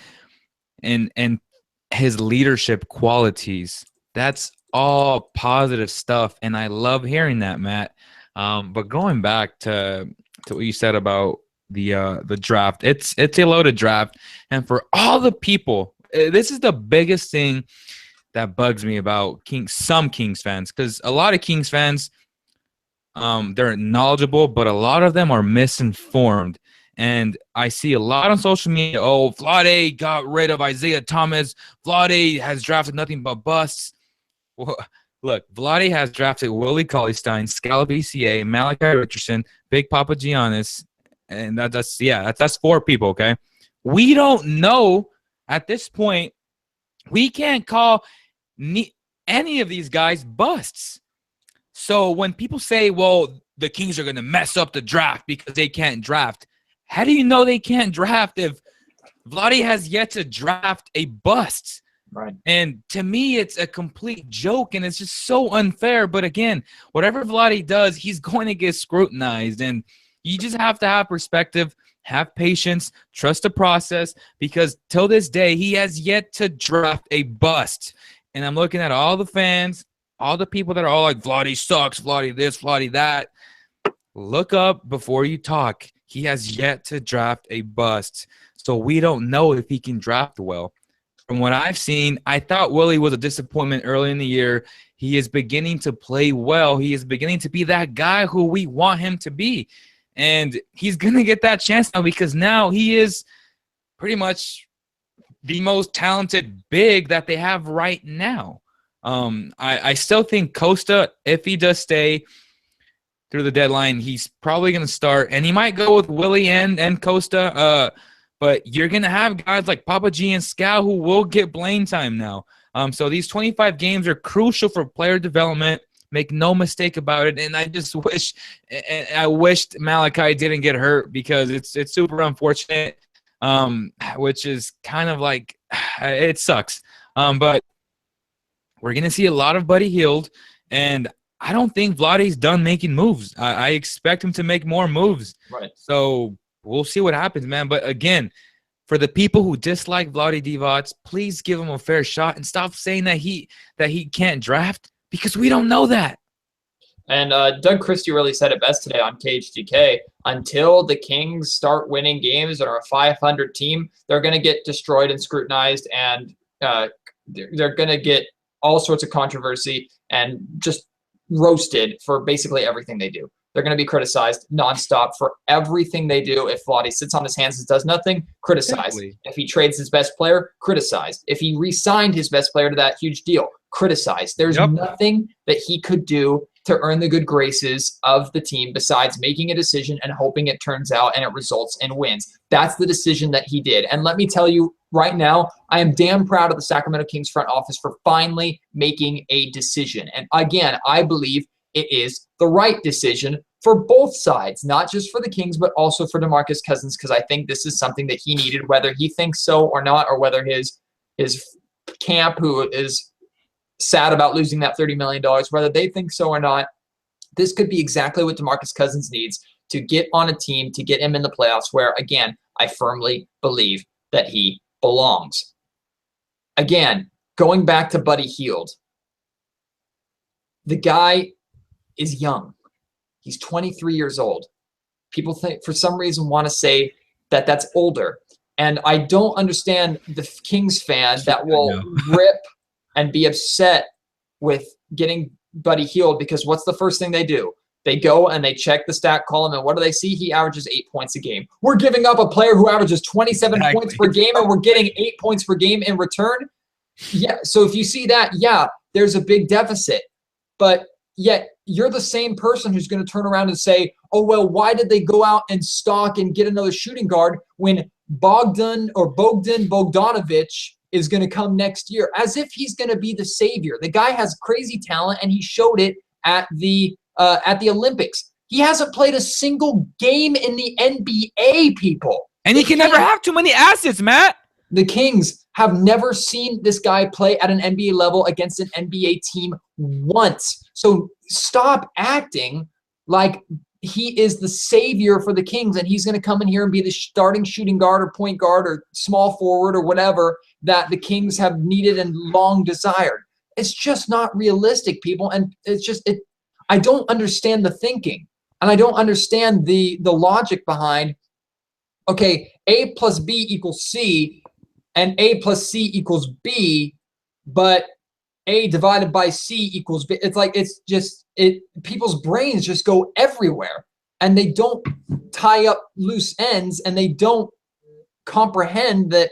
his leadership qualities. That's all positive stuff, and I love hearing that, Matt. But going back to what you said about the draft, it's a loaded draft, and for all the people, this is the biggest thing that bugs me about some Kings fans, because a lot of Kings fans, they're knowledgeable, but a lot of them are misinformed. And I see a lot on social media, oh, Vlade got rid of Isaiah Thomas. Vlade has drafted nothing but busts. Well, look, Vlade has drafted Willie Cauley-Stein, Scalab ECA, Malachi Richardson, Big Papa Giannis, and that's 4 people, okay? We don't know at this point. We can't call any of these guys busts. So when people say, well, the Kings are going to mess up the draft because they can't draft, how do you know they can't draft if Vlade has yet to draft a bust? Right. And to me, it's a complete joke, and it's just so unfair. But again, whatever Vlade does, he's going to get scrutinized, and you just have to have perspective, have patience, trust the process, because till this day, he has yet to draft a bust. And I'm looking at all the fans, all the people that are all like, Vlade sucks, Vlade this, Vlade that. Look up before you talk. He has yet to draft a bust. So we don't know if he can draft well. From what I've seen, I thought Willie was a disappointment early in the year. He is beginning to play well. He is beginning to be that guy who we want him to be. And he's going to get that chance now, because now he is pretty much the most talented big that they have right now. I still think Costa, if he does stay, through the deadline. He's probably going to start, and he might go with Willie and Costa. But you're going to have guys like Papa G and Scal who will get playing time now. So these 25 games are crucial for player development. Make no mistake about it. And I just wish, and I wished Malachi didn't get hurt because it's super unfortunate, which is kind of like, it sucks. But we're going to see a lot of Buddy Hield, and I don't think Vlade's done making moves. I expect him to make more moves. Right. So we'll see what happens, man. But again, for the people who dislike Vlade Divac, please give him a fair shot and stop saying that he can't draft, because we don't know that. And Doug Christie really said it best today on KHTK. Until the Kings start winning games and are a 500 team, they're going to get destroyed and scrutinized, and they're going to get all sorts of controversy and just roasted for basically everything they do. They're going to be criticized nonstop for everything they do. If Vlade sits on his hands and does nothing, criticized. Exactly. If he trades his best player, criticized. If he re-signed his best player to that huge deal, criticized. There's nothing that he could do to earn the good graces of the team besides making a decision and hoping it turns out and it results in wins. That's the decision that he did. And let me tell you right now, I am damn proud of the Sacramento Kings front office for finally making a decision. And again, I believe it is the right decision for both sides, not just for the Kings, but also for DeMarcus Cousins, because I think this is something that he needed, whether he thinks so or not, or whether his camp, who is sad about losing that $30 million, whether they think so or not. This could be exactly what DeMarcus Cousins needs to get on a team, to get him in the playoffs, where, again, I firmly believe that he belongs. Again, going back to Buddy Hield, the guy is young. He's 23 years old. People think, for some reason, want to say that that's older. And I don't understand the Kings fan that will rip and be upset with getting Buddy Hield, because what's the first thing they do? They go and they check the stat column, and what do they see? He averages 8 points a game. We're giving up a player who averages 27 points per game, and we're getting 8 points per game in return? Yeah, so if you see that, yeah, there's a big deficit. But yet you're the same person who's going to turn around and say, oh, well, why did they go out and stock and get another shooting guard when Bogdan Bogdanovic is going to come next year, as if he's going to be the savior? The guy has crazy talent, and he showed it at the Olympics. He hasn't played a single game in the NBA, people. And he can never have too many assets, Matt. The Kings have never seen this guy play at an NBA level against an NBA team once. So stop acting like he is the savior for the Kings and he's going to come in here and be the starting shooting guard or point guard or small forward or whatever that the Kings have needed and long desired. It's just not realistic, people. And it's just, I don't understand the thinking, and I don't understand the logic behind, okay, A plus B equals C and A plus C equals B, but A divided by C equals B. It's like, it's just, people's brains just go everywhere, and they don't tie up loose ends, and they don't comprehend that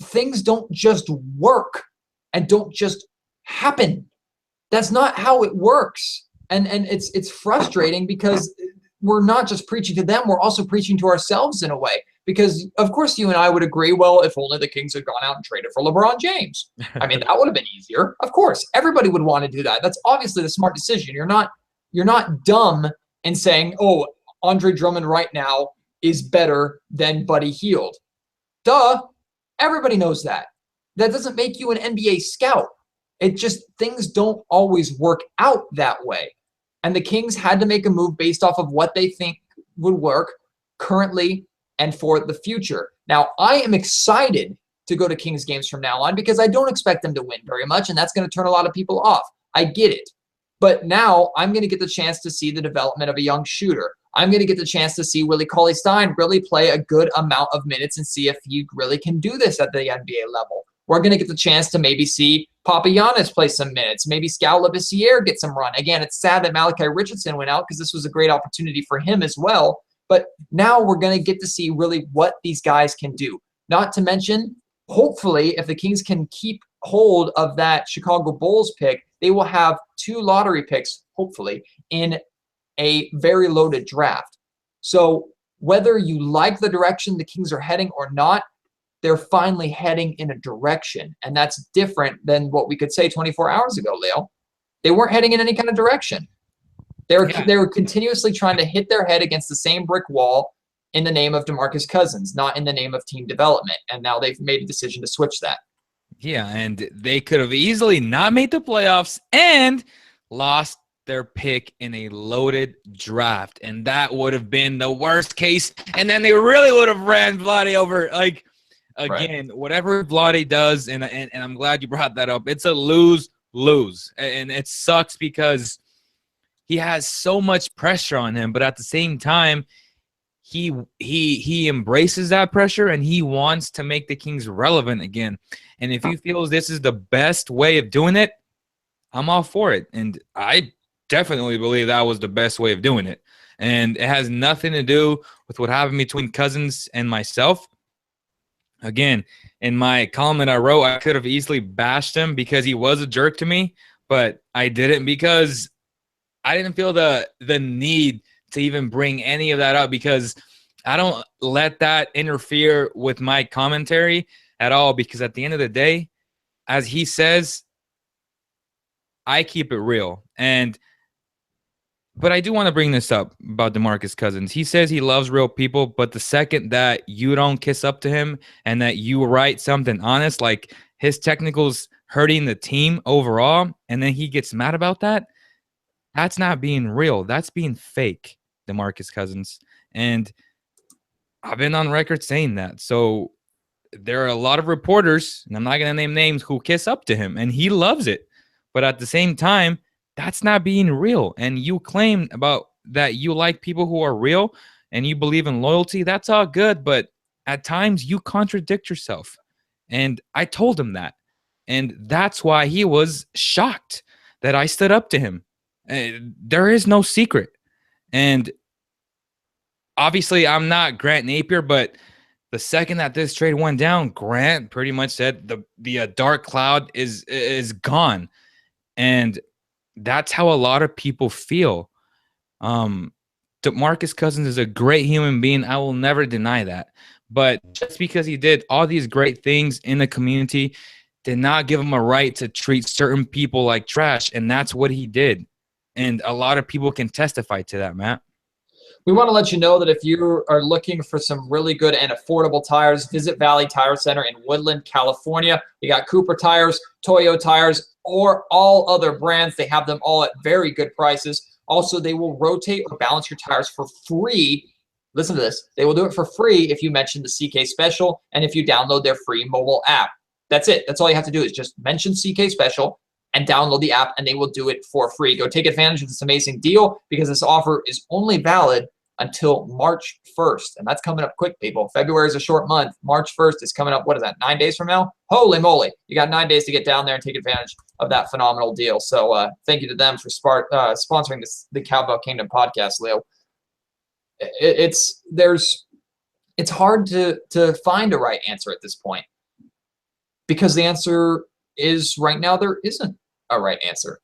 things don't just work and don't just happen. That's not how it works. And it's frustrating because we're not just preaching to them, we're also preaching to ourselves in a way. Because, of course, you and I would agree, well, if only the Kings had gone out and traded for LeBron James. I mean, that would have been easier. Of course, everybody would want to do that. That's obviously the smart decision. You're not dumb in saying, oh, Andre Drummond right now is better than Buddy Hield. Duh. Everybody knows that. That doesn't make you an NBA scout. It just, things don't always work out that way. And the Kings had to make a move based off of what they think would work currently and for the future. Now, I am excited to go to Kings games from now on because I don't expect them to win very much, and that's going to turn a lot of people off. I get it. But now I'm going to get the chance to see the development of a young shooter. I'm going to get the chance to see Willie Cauley-Stein really play a good amount of minutes and see if he really can do this at the NBA level. We're going to get the chance to maybe see Papagiannis play some minutes, maybe Skal Labissière get some run. Again, it's sad that Malachi Richardson went out because this was a great opportunity for him as well. But now we're going to get to see really what these guys can do. Not to mention, hopefully, if the Kings can keep hold of that Chicago Bulls pick, they will have 2 lottery picks, hopefully, in a very loaded draft. So whether you like the direction the Kings are heading or not, they're finally heading in a direction. And that's different than what we could say 24 hours ago, Leo. They weren't heading in any kind of direction. They were continuously trying to hit their head against the same brick wall in the name of DeMarcus Cousins, not in the name of team development. And now they've made a decision to switch that. Yeah, and they could have easily not made the playoffs and lost their pick in a loaded draft. And that would have been the worst case. And then they really would have ran Vlade over. Like, again, whatever Vlade does, and I'm glad you brought that up, it's a lose-lose. And it sucks because he has so much pressure on him, but at the same time, he embraces that pressure and he wants to make the Kings relevant again. And if he feels this is the best way of doing it, I'm all for it. And I definitely believe that was the best way of doing it. And it has nothing to do with what happened between Cousins and myself. Again, in my column that I wrote, I could have easily bashed him because he was a jerk to me, but I didn't because I didn't feel the need to even bring any of that up because I don't let that interfere with my commentary at all, because at the end of the day, as he says, I keep it real. But I do want to bring this up about DeMarcus Cousins. He says he loves real people, but the second that you don't kiss up to him and that you write something honest, like his technicals hurting the team overall, and then he gets mad about that, that's not being real. That's being fake, DeMarcus Cousins. And I've been on record saying that. So there are a lot of reporters, and I'm not going to name names, who kiss up to him, and he loves it. But at the same time, that's not being real. And you claim about that you like people who are real and you believe in loyalty. That's all good. But at times you contradict yourself. And I told him that. And that's why he was shocked that I stood up to him. There is no secret. And obviously I'm not Grant Napier, but the second that this trade went down, Grant pretty much said the dark cloud is gone. And that's how a lot of people feel. DeMarcus Cousins is a great human being. I will never deny that. But just because he did all these great things in the community did not give him a right to treat certain people like trash. And that's what he did. And a lot of people can testify to that, Matt. We want to let you know that if you are looking for some really good and affordable tires, visit Valley Tire Center in Woodland, California. You got Cooper tires, Toyo tires, or all other brands. They have them all at very good prices. Also, they will rotate or balance your tires for free. Listen to this. They will do it for free if you mention the CK Special and if you download their free mobile app. That's it. That's all you have to do is just mention CK Special and download the app, and they will do it for free. Go take advantage of this amazing deal because this offer is only valid until March 1st. And that's coming up quick, people. February is a short month. March 1st is coming up, what is that, 9 days from now? Holy moly. You got 9 days to get down there and take advantage of that phenomenal deal. So thank you to them for sponsoring the Cowbell Kingdom podcast, Leo. It's hard to find a right answer at this point because the answer is right now there isn't a right answer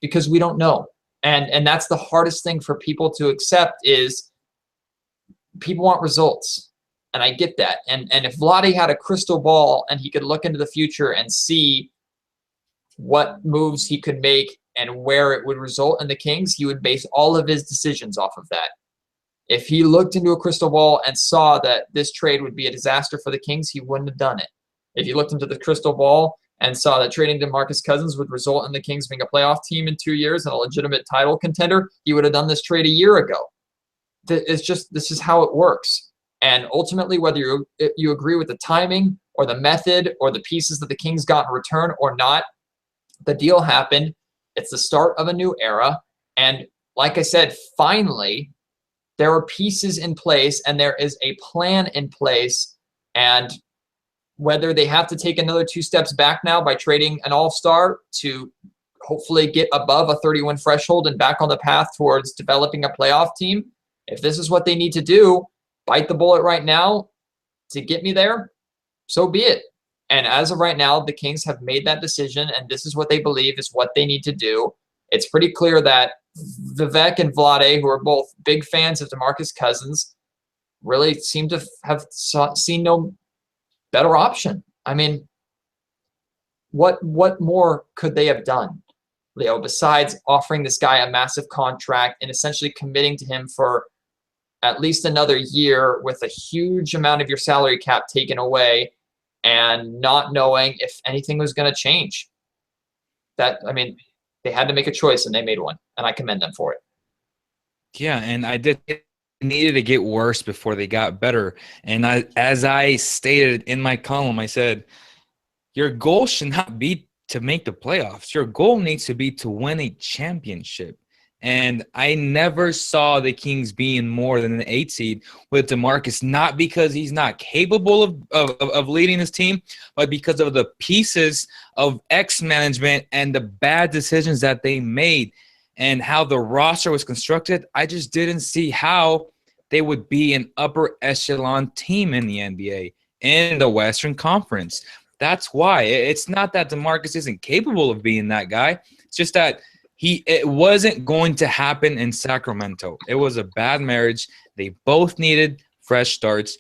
because we don't know. And that's the hardest thing for people to accept is people want results. And I get that. And if Vlade had a crystal ball and he could look into the future and see what moves he could make and where it would result in the Kings, he would base all of his decisions off of that. If he looked into a crystal ball and saw that this trade would be a disaster for the Kings, he wouldn't have done it. If he looked into the crystal ball and saw that trading DeMarcus Cousins would result in the Kings being a playoff team in 2 years and a legitimate title contender, he would have done this trade a year ago. This is how it works. And ultimately, whether you agree with the timing or the method or the pieces that the Kings got in return or not, the deal happened. It's the start of a new era. And like I said, finally, there are pieces in place and there is a plan in place. And whether they have to take another 2 steps back now by trading an all-star to hopefully get above a 30-win threshold and back on the path towards developing a playoff team, if this is what they need to do, bite the bullet right now to get me there, so be it. And as of right now, the Kings have made that decision, and this is what they believe is what they need to do. It's pretty clear that Vivek and Vlade, who are both big fans of DeMarcus Cousins, really seem to have seen no better option. I mean, what more could they have done, Leo, besides offering this guy a massive contract and essentially committing to him for at least another year with a huge amount of your salary cap taken away and not knowing if anything was going to change? I mean, they had to make a choice and they made one, and I commend them for it. Yeah, and I did needed to get worse before they got better. And as I stated in my column, I said, your goal should not be to make the playoffs. Your goal needs to be to win a championship. And I never saw the Kings being more than an 8 seed with DeMarcus, not because he's not capable of leading his team, but because of the pieces of ex-management and the bad decisions that they made and how the roster was constructed. I just didn't see how they would be an upper echelon team in the NBA, in the Western Conference. That's why. It's not that DeMarcus isn't capable of being that guy. It's just that it wasn't going to happen in Sacramento. It was a bad marriage. They both needed fresh starts.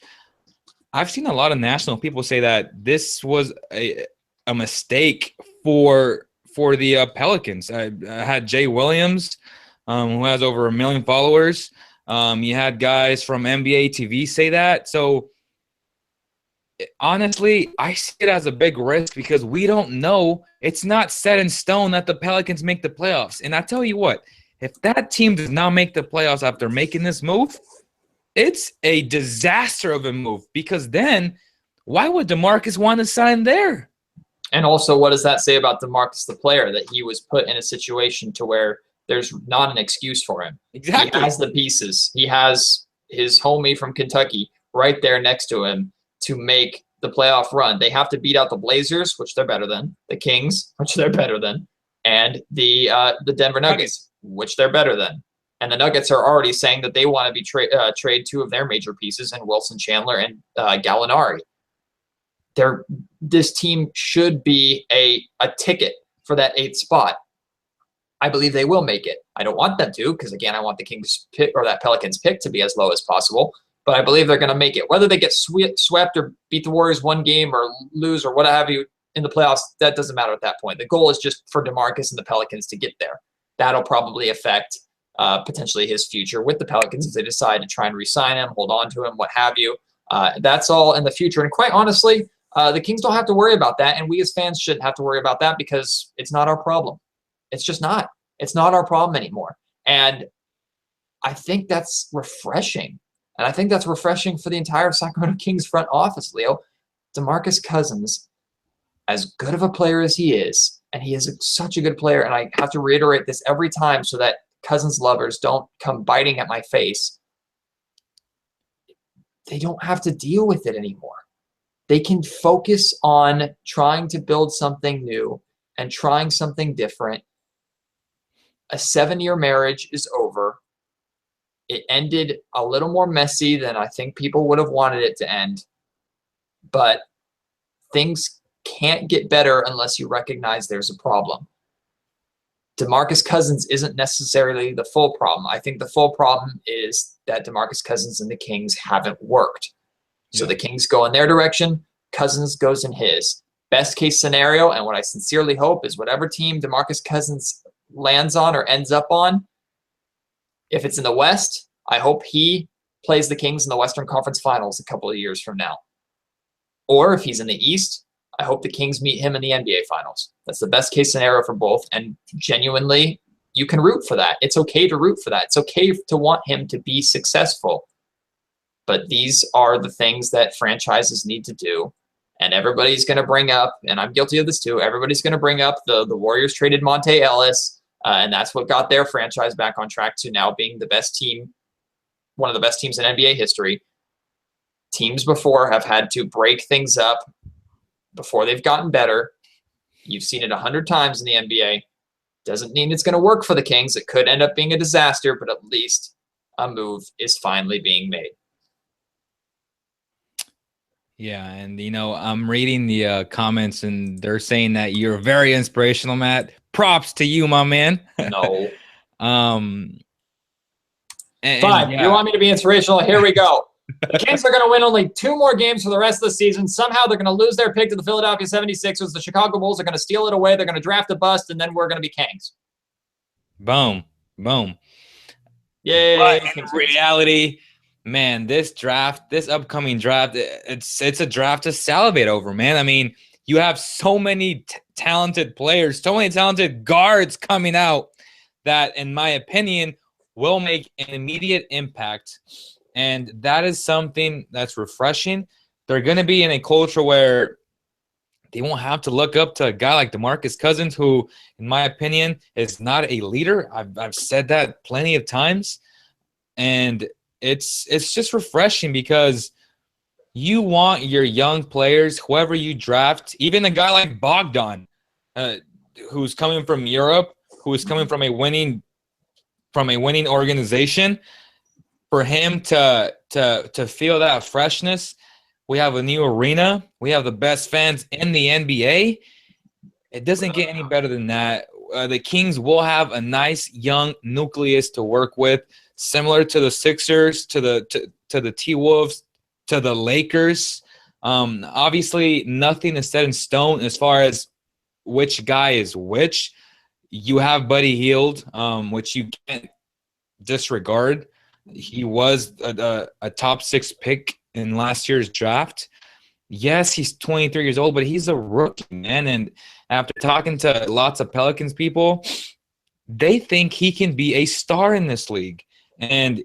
I've seen a lot of national people say that this was a mistake for the Pelicans. I had Jay Williams, who has over 1 million followers. You had guys from NBA TV say that. So honestly, I see it as a big risk because we don't know. It's not set in stone that the Pelicans make the playoffs. And I tell you what, if that team does not make the playoffs after making this move, it's a disaster of a move, because then why would DeMarcus want to sign there? And also, what does that say about DeMarcus, the player, that he was put in a situation to where there's not an excuse for him? Exactly. He has the pieces. He has his homie from Kentucky right there next to him to make the playoff run. They have to beat out the Blazers, which they're better than, the Kings, which they're better than, and the Denver Nuggets, which they're better than. And the Nuggets are already saying that they want to trade 2 of their major pieces in Wilson Chandler and Gallinari. This team should be a ticket for that 8th spot. I believe they will make it. I don't want them to, because again, I want the Kings pick, or that Pelicans pick, to be as low as possible. But I believe they're going to make it. Whether they get swept or beat the Warriors 1 game or lose or what have you in the playoffs, that doesn't matter at that point. The goal is just for DeMarcus and the Pelicans to get there. That'll probably affect potentially his future with the Pelicans if they decide to try and re-sign him, hold on to him, what have you. That's all in the future. And quite honestly, the Kings don't have to worry about that, and we as fans shouldn't have to worry about that because it's not our problem. It's just not. It's not our problem anymore. And I think that's refreshing. And I think that's refreshing for the entire Sacramento Kings front office, Leo. DeMarcus Cousins, as good of a player as he is, and he is such a good player, and I have to reiterate this every time so that Cousins lovers don't come biting at my face, they don't have to deal with it anymore. They can focus on trying to build something new and trying something different. A 7-year marriage is over. It ended a little more messy than I think people would have wanted it to end. But things can't get better unless you recognize there's a problem. DeMarcus Cousins isn't necessarily the full problem. I think the full problem is that DeMarcus Cousins and the Kings haven't worked. So the Kings go in their direction, Cousins goes in his. Best case scenario, and what I sincerely hope, is whatever team DeMarcus Cousins lands on or ends up on, if it's in the West, I hope he plays the Kings in the Western Conference Finals a couple of years from now. Or if he's in the East, I hope the Kings meet him in the NBA Finals. That's the best case scenario for both, and genuinely, you can root for that. It's okay to root for that. It's okay to want him to be successful. But these are the things that franchises need to do. And everybody's going to bring up, and I'm guilty of this too, everybody's going to bring up the Warriors traded Monte Ellis, and that's what got their franchise back on track to now being the best team, one of the best teams in NBA history. Teams before have had to break things up before they've gotten better. You've seen it 100 times in the NBA. Doesn't mean it's going to work for the Kings. It could end up being a disaster, but at least a move is finally being made. Yeah, and I'm reading the comments, and they're saying that you're very inspirational, Matt. Props to you, my man. No. Um, and Fine. You yeah, want me to be inspirational? Here we go. The Kings are going to win only 2 more games for the rest of the season. Somehow they're going to lose their pick to the Philadelphia 76ers. The Chicago Bulls are going to steal it away. They're going to draft a bust, and then we're going to be Kings. boom, boom. Yay, But in Kings fans. reality, man, this upcoming draft, it's a draft to salivate over, man. I mean, you have so many talented players, so many talented guards coming out that, in my opinion, will make an immediate impact. And that is something that's refreshing. They're going to be in a culture where they won't have to look up to a guy like DeMarcus Cousins, who, in my opinion, is not a leader. I've said that plenty of times, and it's just refreshing because you want your young players, whoever you draft, even a guy like Bogdan, uh, who's coming from Europe, who is coming from a winning organization, for him to feel that freshness. We have a new arena. We have the best fans in the NBA. It doesn't get any better than that. The Kings will have a nice young nucleus to work with, similar to the Sixers, to the T-Wolves, to the Lakers. Obviously, nothing is set in stone as far as which guy is which. You have Buddy Hield, which you can't disregard. He was a top 6 pick in last year's draft. Yes, he's 23 years old, but he's a rookie, man. And after talking to lots of Pelicans people, they think he can be a star in this league. And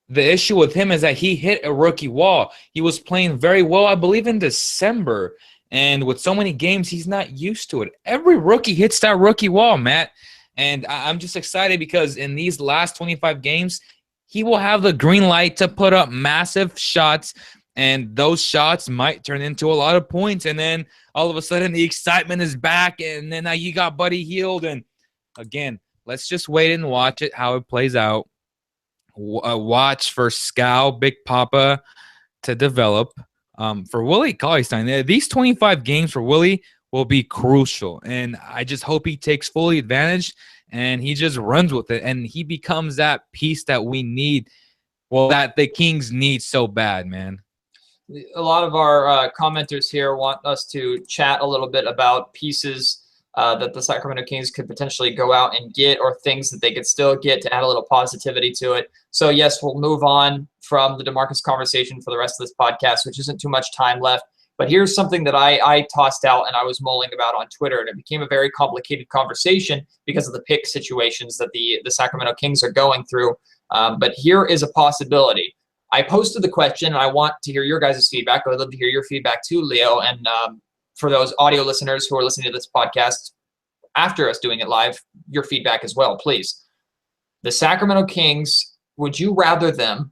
the issue with him is that he hit a rookie wall. He was playing very well, I believe, in December. And with so many games, he's not used to it. Every rookie hits that rookie wall, Matt. And I'm just excited because in these last 25 games, he will have the green light to put up massive shots, and those shots might turn into a lot of points. And then all of a sudden the excitement is back, and then now you got Buddy Hield. And again, let's just wait and watch it, how it plays out. Watch for Scal, Big Papa to develop. For Willie Cauley-Stein, these 25 games for Willie will be crucial, and I just hope he takes fully advantage and he just runs with it, and he becomes that piece that we need, well, that the Kings need so bad, man. A lot of our commenters here want us to chat a little bit about pieces that the Sacramento Kings could potentially go out and get, or things that they could still get to add a little positivity to it. So yes, we'll move on from the DeMarcus conversation for the rest of this podcast, which isn't too much time left. But here's something that I tossed out and I was mulling about on Twitter, and it became a very complicated conversation because of the pick situations that the Sacramento Kings are going through. But here is a possibility. I posted the question, and I want to hear your guys' feedback. I would love to hear your feedback too, Leo. And for those audio listeners who are listening to this podcast after us doing it live, your feedback as well, please. The Sacramento Kings, would you rather them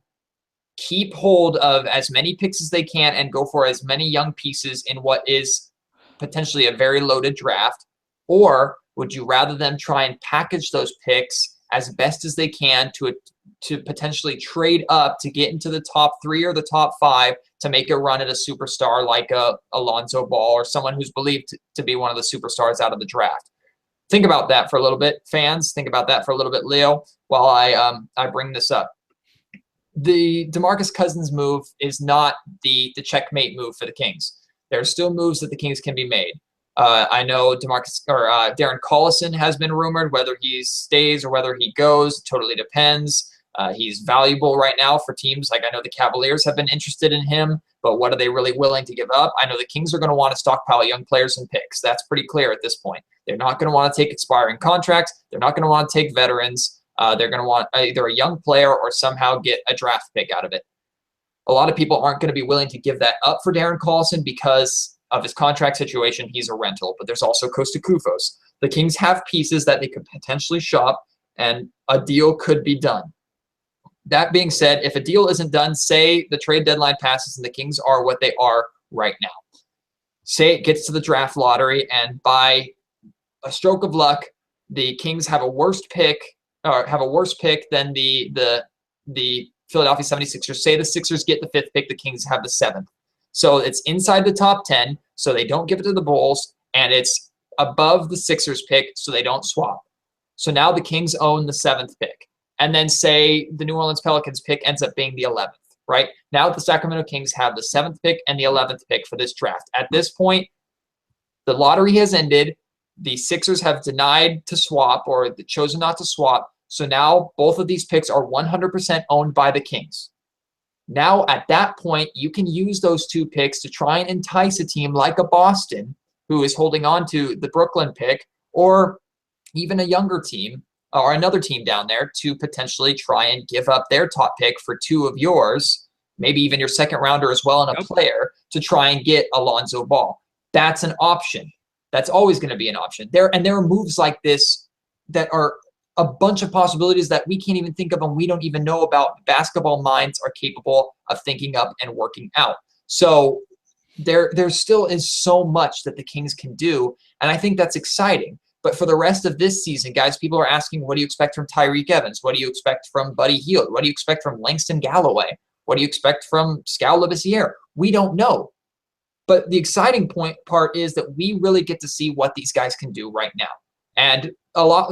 keep hold of as many picks as they can and go for as many young pieces in what is potentially a very loaded draft? Or would you rather them try and package those picks as best as they can to potentially trade up to get into the top 3 or the top 5 to make a run at a superstar like Alonzo Ball, or someone who's believed to be one of the superstars out of the draft? Think about that for a little bit, fans. Think about that for a little bit, Leo, while I bring this up. The DeMarcus Cousins move is not the checkmate move for the Kings. There are still moves that the Kings can be made. I know Darren Collison has been rumored. Whether he stays or whether he goes totally depends. He's valuable right now for teams. Like, I know the Cavaliers have been interested in him, but what are they really willing to give up? I know the Kings are going to want to stockpile young players and picks. That's pretty clear at this point. They're not going to want to take expiring contracts. They're not going to want to take veterans. They're going to want either a young player or somehow get a draft pick out of it. A lot of people aren't going to be willing to give that up for Darren Collison because of his contract situation. He's a rental, but there's also Costa Koufos. The Kings have pieces that they could potentially shop, and a deal could be done. That being said, if a deal isn't done, say the trade deadline passes and the Kings are what they are right now. Say it gets to the draft lottery, and by a stroke of luck, the Kings have a worse pick than the Philadelphia 76ers. Say the Sixers get the 5th pick, the Kings have the 7th. So it's inside the top 10, so they don't give it to the Bulls, and it's above the Sixers pick, so they don't swap. So now the Kings own the 7th pick. And then say the New Orleans Pelicans pick ends up being the 11th, right? Now the Sacramento Kings have the 7th pick and the 11th pick for this draft. At this point, the lottery has ended. The Sixers have denied to swap or chosen not to swap. So now both of these picks are 100% owned by the Kings. Now, at that point, you can use those 2 picks to try and entice a team like a Boston, who is holding on to the Brooklyn pick, or even a younger team or another team down there to potentially try and give up their top pick for 2 of yours, maybe even your second rounder as well, and a player to try and get Alonzo Ball. That's an option. That's always going to be an option. There are moves like this that are a bunch of possibilities that we can't even think of and we don't even know about. Basketball minds are capable of thinking up and working out. So there still is so much that the Kings can do, and I think that's exciting. But for the rest of this season, guys, people are asking, what do you expect from Tyreek Evans? What do you expect from Buddy Hield? What do you expect from Langston Galloway? What do you expect from Skal Labissière? We don't know. But the exciting part is that we really get to see what these guys can do right now. And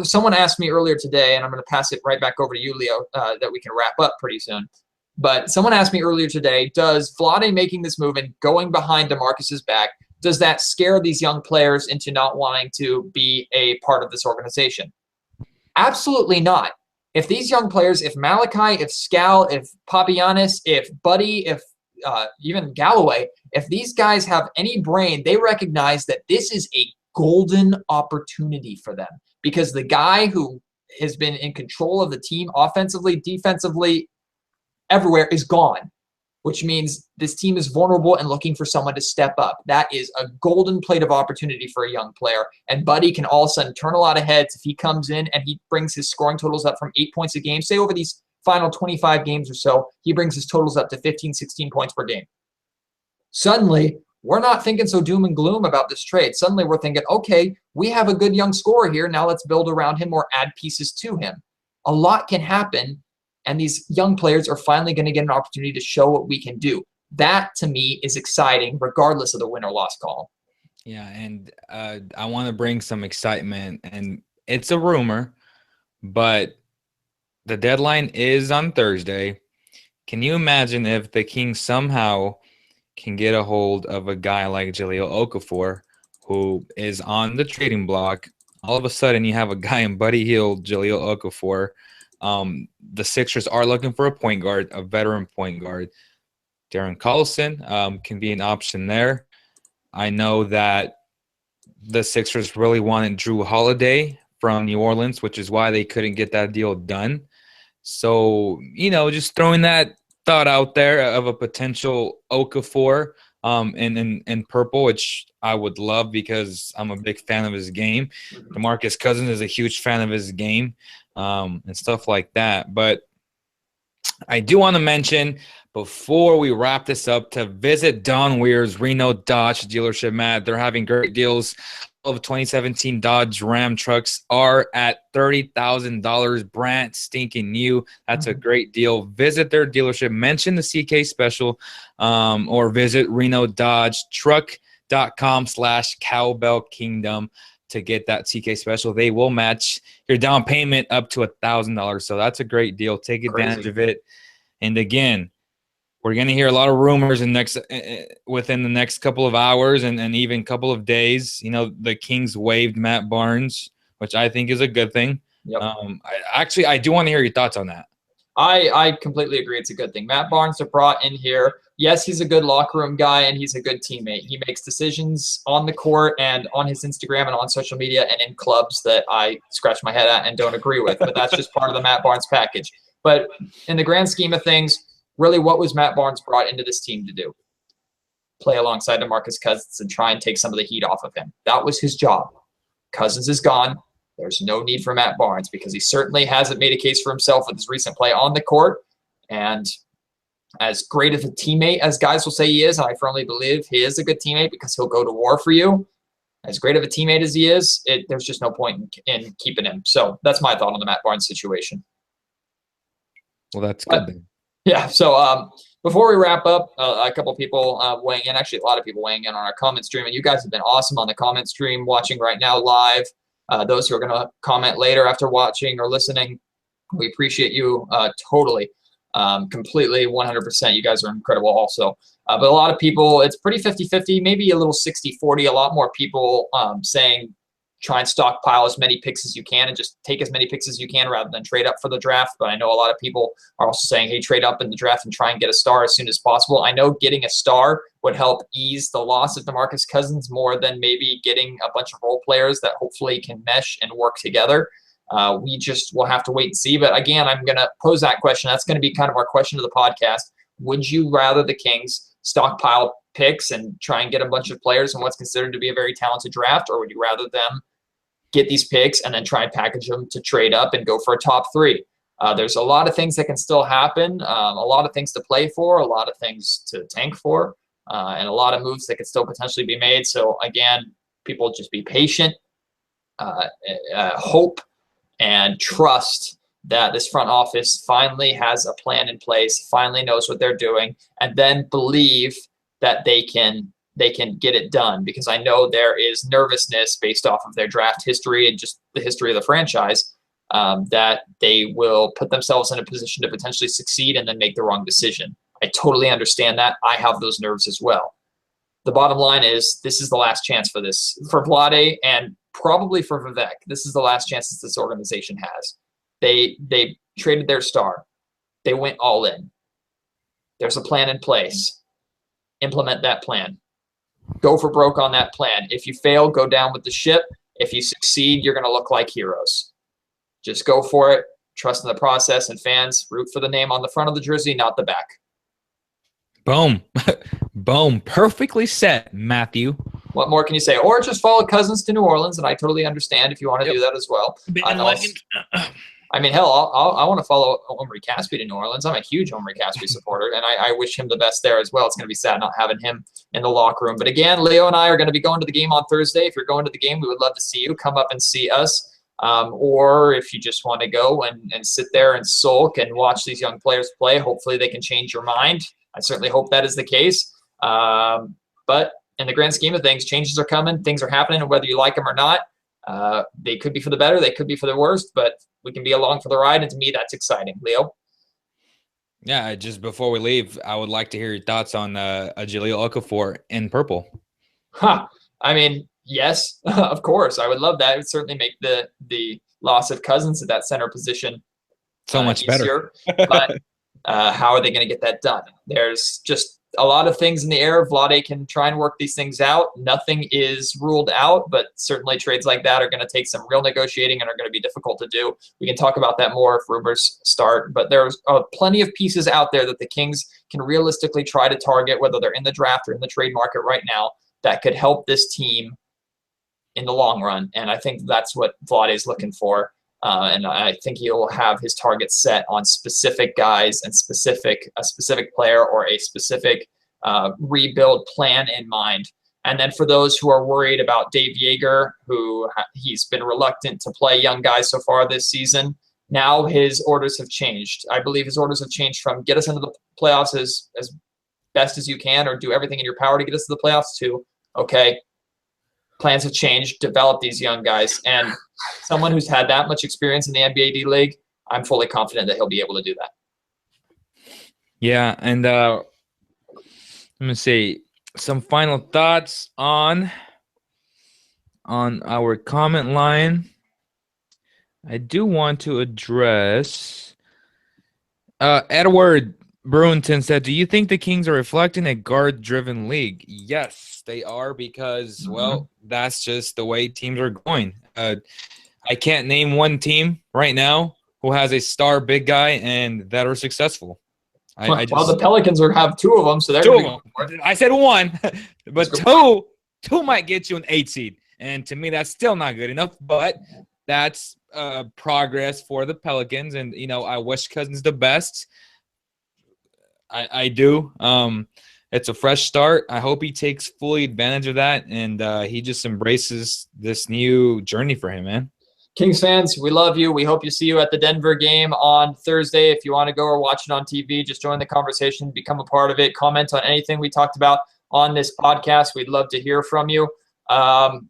someone asked me earlier today, and I'm going to pass it right back over to you, Leo, that we can wrap up pretty soon. But someone asked me earlier today, does Vlade making this move and going behind DeMarcus's back, does that scare these young players into not wanting to be a part of this organization? Absolutely not. If these young players, if Malachi, if Skal, if Papagiannis, if Buddy, if even Galloway, if these guys have any brain, they recognize that this is a golden opportunity for them, because the guy who has been in control of the team offensively, defensively, everywhere is gone, which means this team is vulnerable and looking for someone to step up. That is a golden plate of opportunity for a young player. And Buddy can all of a sudden turn a lot of heads if he comes in and he brings his scoring totals up from 8 points a game. Say over these final 25 games or so, he brings his totals up to 15, 16 points per game. Suddenly, we're not thinking so doom and gloom about this trade. Suddenly, we're thinking, okay, we have a good young scorer here. Now let's build around him or add pieces to him. A lot can happen, and these young players are finally going to get an opportunity to show what we can do. That, to me, is exciting, regardless of the win or loss column. Yeah, and I want to bring some excitement, and it's a rumor, but the deadline is on Thursday. Can you imagine if the Kings somehow can get a hold of a guy like Jahlil Okafor, who is on the trading block? All of a sudden, you have a guy in Buddy Hield, Jahlil Okafor. The Sixers are looking for a point guard, a veteran point guard. Darren Collison can be an option there. I know that the Sixers really wanted Drew Holiday from New Orleans, which is why they couldn't get that deal done. So, just throwing that thought out there of a potential Okafor in purple, which I would love because I'm a big fan of his game. DeMarcus Cousins is a huge fan of his game and stuff like that. But I do want to mention, before we wrap this up, to visit Don Weir's Reno Dodge dealership, Matt. They're having great deals. Of 2017 Dodge Ram trucks are at $30,000, brand stinking new. That's a great deal. Visit their dealership, mention the CK special, or visit renododgetruck.com/Cowbell Kingdom to get that CK special. They will match your down payment up to $1,000. So that's a great deal. Take advantage of it. And again, we're going to hear a lot of rumors within the next couple of hours and even couple of days. The Kings waived Matt Barnes, which I think is a good thing. Yep. I do want to hear your thoughts on that. I completely agree. It's a good thing. Matt Barnes are brought in here. Yes, he's a good locker room guy, and he's a good teammate. He makes decisions on the court and on his Instagram and on social media and in clubs that I scratch my head at and don't agree with. But that's just part of the Matt Barnes package. But in the grand scheme of things, really, what was Matt Barnes brought into this team to do? Play alongside DeMarcus Cousins and try and take some of the heat off of him. That was his job. Cousins is gone. There's no need for Matt Barnes because he certainly hasn't made a case for himself with his recent play on the court. And as great of a teammate as guys will say he is, and I firmly believe he is a good teammate because he'll go to war for you. As great of a teammate as he is, there's just no point in keeping him. So that's my thought on the Matt Barnes situation. Well, that's good then. Yeah, so before we wrap up, a couple of people weighing in, actually a lot of people weighing in on our comment stream, and you guys have been awesome on the comment stream watching right now live. Those who are going to comment later after watching or listening, we appreciate you totally, completely, 100%. You guys are incredible also. But a lot of people, it's pretty 50-50, maybe a little 60-40. A lot more people saying try and stockpile as many picks as you can and just take as many picks as you can rather than trade up for the draft. But I know a lot of people are also saying, hey, trade up in the draft and try and get a star as soon as possible. I know getting a star would help ease the loss of DeMarcus Cousins more than maybe getting a bunch of role players that hopefully can mesh and work together. We just will have to wait and see. But again, I'm going to pose that question. That's going to be kind of our question to the podcast. Would you rather the Kings stockpile picks and try and get a bunch of players in what's considered to be a very talented draft, or would you rather them get these picks and then try and package them to trade up and go for a top three? There's a lot of things that can still happen, a lot of things to play for, a lot of things to tank for, and a lot of moves that could still potentially be made. So again, people just be patient, hope, and trust that this front office finally has a plan in place, finally knows what they're doing, and then believe that they can get it done, because I know there is nervousness based off of their draft history and just the history of the franchise, that they will put themselves in a position to potentially succeed and then make the wrong decision. I totally understand that. I have those nerves as well. The bottom line is this is the last chance for Vlade and probably for Vivek. This is the last chance that this organization has. They traded their star. They went all in. There's a plan in place. Implement that plan. Go for broke on that plan. If you fail, go down with the ship. If you succeed, you're going to look like heroes. Just go for it. Trust in the process, and fans, root for the name on the front of the jersey, not the back. Boom. Boom. Perfectly said, Matthew. What more can you say? Or just follow Cousins to New Orleans, and I totally understand if you want to do that as well. I mean, hell, I want to follow Omri Caspi to New Orleans. I'm a huge Omri Caspi supporter, and I wish him the best there as well. It's going to be sad not having him in the locker room. But again, Leo and I are going to be going to the game on Thursday. If you're going to the game, we would love to see you. Come up and see us. Or if you just want to go and sit there and sulk and watch these young players play, hopefully they can change your mind. I certainly hope that is the case. But in the grand scheme of things, changes are coming. Things are happening, and whether you like them or not, they could be for the better. They could be for the worst, but we can be along for the ride. And to me, that's exciting. Leo? Yeah, just before we leave, I would like to hear your thoughts on Jaleel Okafor in purple. I mean, yes, of course. I would love that. It would certainly make the loss of Cousins at that center position so much easier. Better. But how are they going to get that done? There's just a lot of things in the air. Vlade can try and work these things out. Nothing is ruled out, but certainly trades like that are going to take some real negotiating and are going to be difficult to do. We can talk about that more if rumors start, but there's plenty of pieces out there that the Kings can realistically try to target, whether they're in the draft or in the trade market right now, that could help this team in the long run. And I think that's what Vlade is looking for. And I think he'll have his targets set on specific guys and a specific player or a specific rebuild plan in mind. And then for those who are worried about Dave Yeager, who he's been reluctant to play young guys so far this season, now his orders have changed. I believe his orders have changed from get us into the playoffs as best as you can, or do everything in your power to get us to the playoffs, to, okay, plans have changed, develop these young guys. And someone who's had that much experience in the NBA D-League, I'm fully confident that he'll be able to do that. Yeah, and let me see. Some final thoughts on our comment line. I do want to address Edward Brewington said, do you think the Kings are reflecting a guard-driven league? Yes, they are, because, well, that's just the way teams are going. I can't name one team right now who has a star big guy and that are successful. The Pelicans have two of them, so they're going to go for it. I said one, but two might get you an 8 seed, and to me that's still not good enough, but that's progress for the Pelicans, and, you know, I wish Cousins the best. I do. It's a fresh start. I hope he takes fully advantage of that, and he just embraces this new journey for him, man. Kings fans, we love you. We hope you see you at the Denver game on Thursday. If you want to go or watch it on TV, just join the conversation, become a part of it, comment on anything we talked about on this podcast. We'd love to hear from you.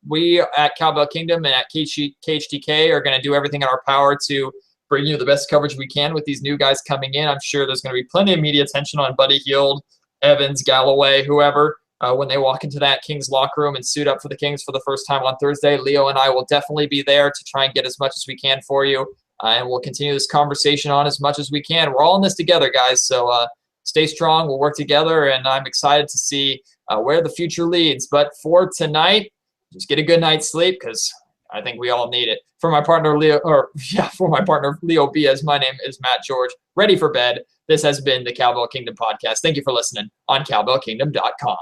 We at Cowbell Kingdom and at KHTK are going to do everything in our power to bring you the best coverage we can with these new guys coming in. I'm sure there's going to be plenty of media attention on Buddy Hield, Evans, Galloway, whoever, when they walk into that Kings locker room and suit up for the Kings for the first time on Thursday. Leo and I will definitely be there to try and get as much as we can for you, and we'll continue this conversation on as much as we can. We're all in this together, guys, so stay strong. We'll work together, and I'm excited to see where the future leads. But for tonight, just get a good night's sleep, because I think we all need it. For my partner Leo Biaz, my name is Matt George. Ready for bed. This has been the Cowbell Kingdom podcast. Thank you for listening on cowbellkingdom.com.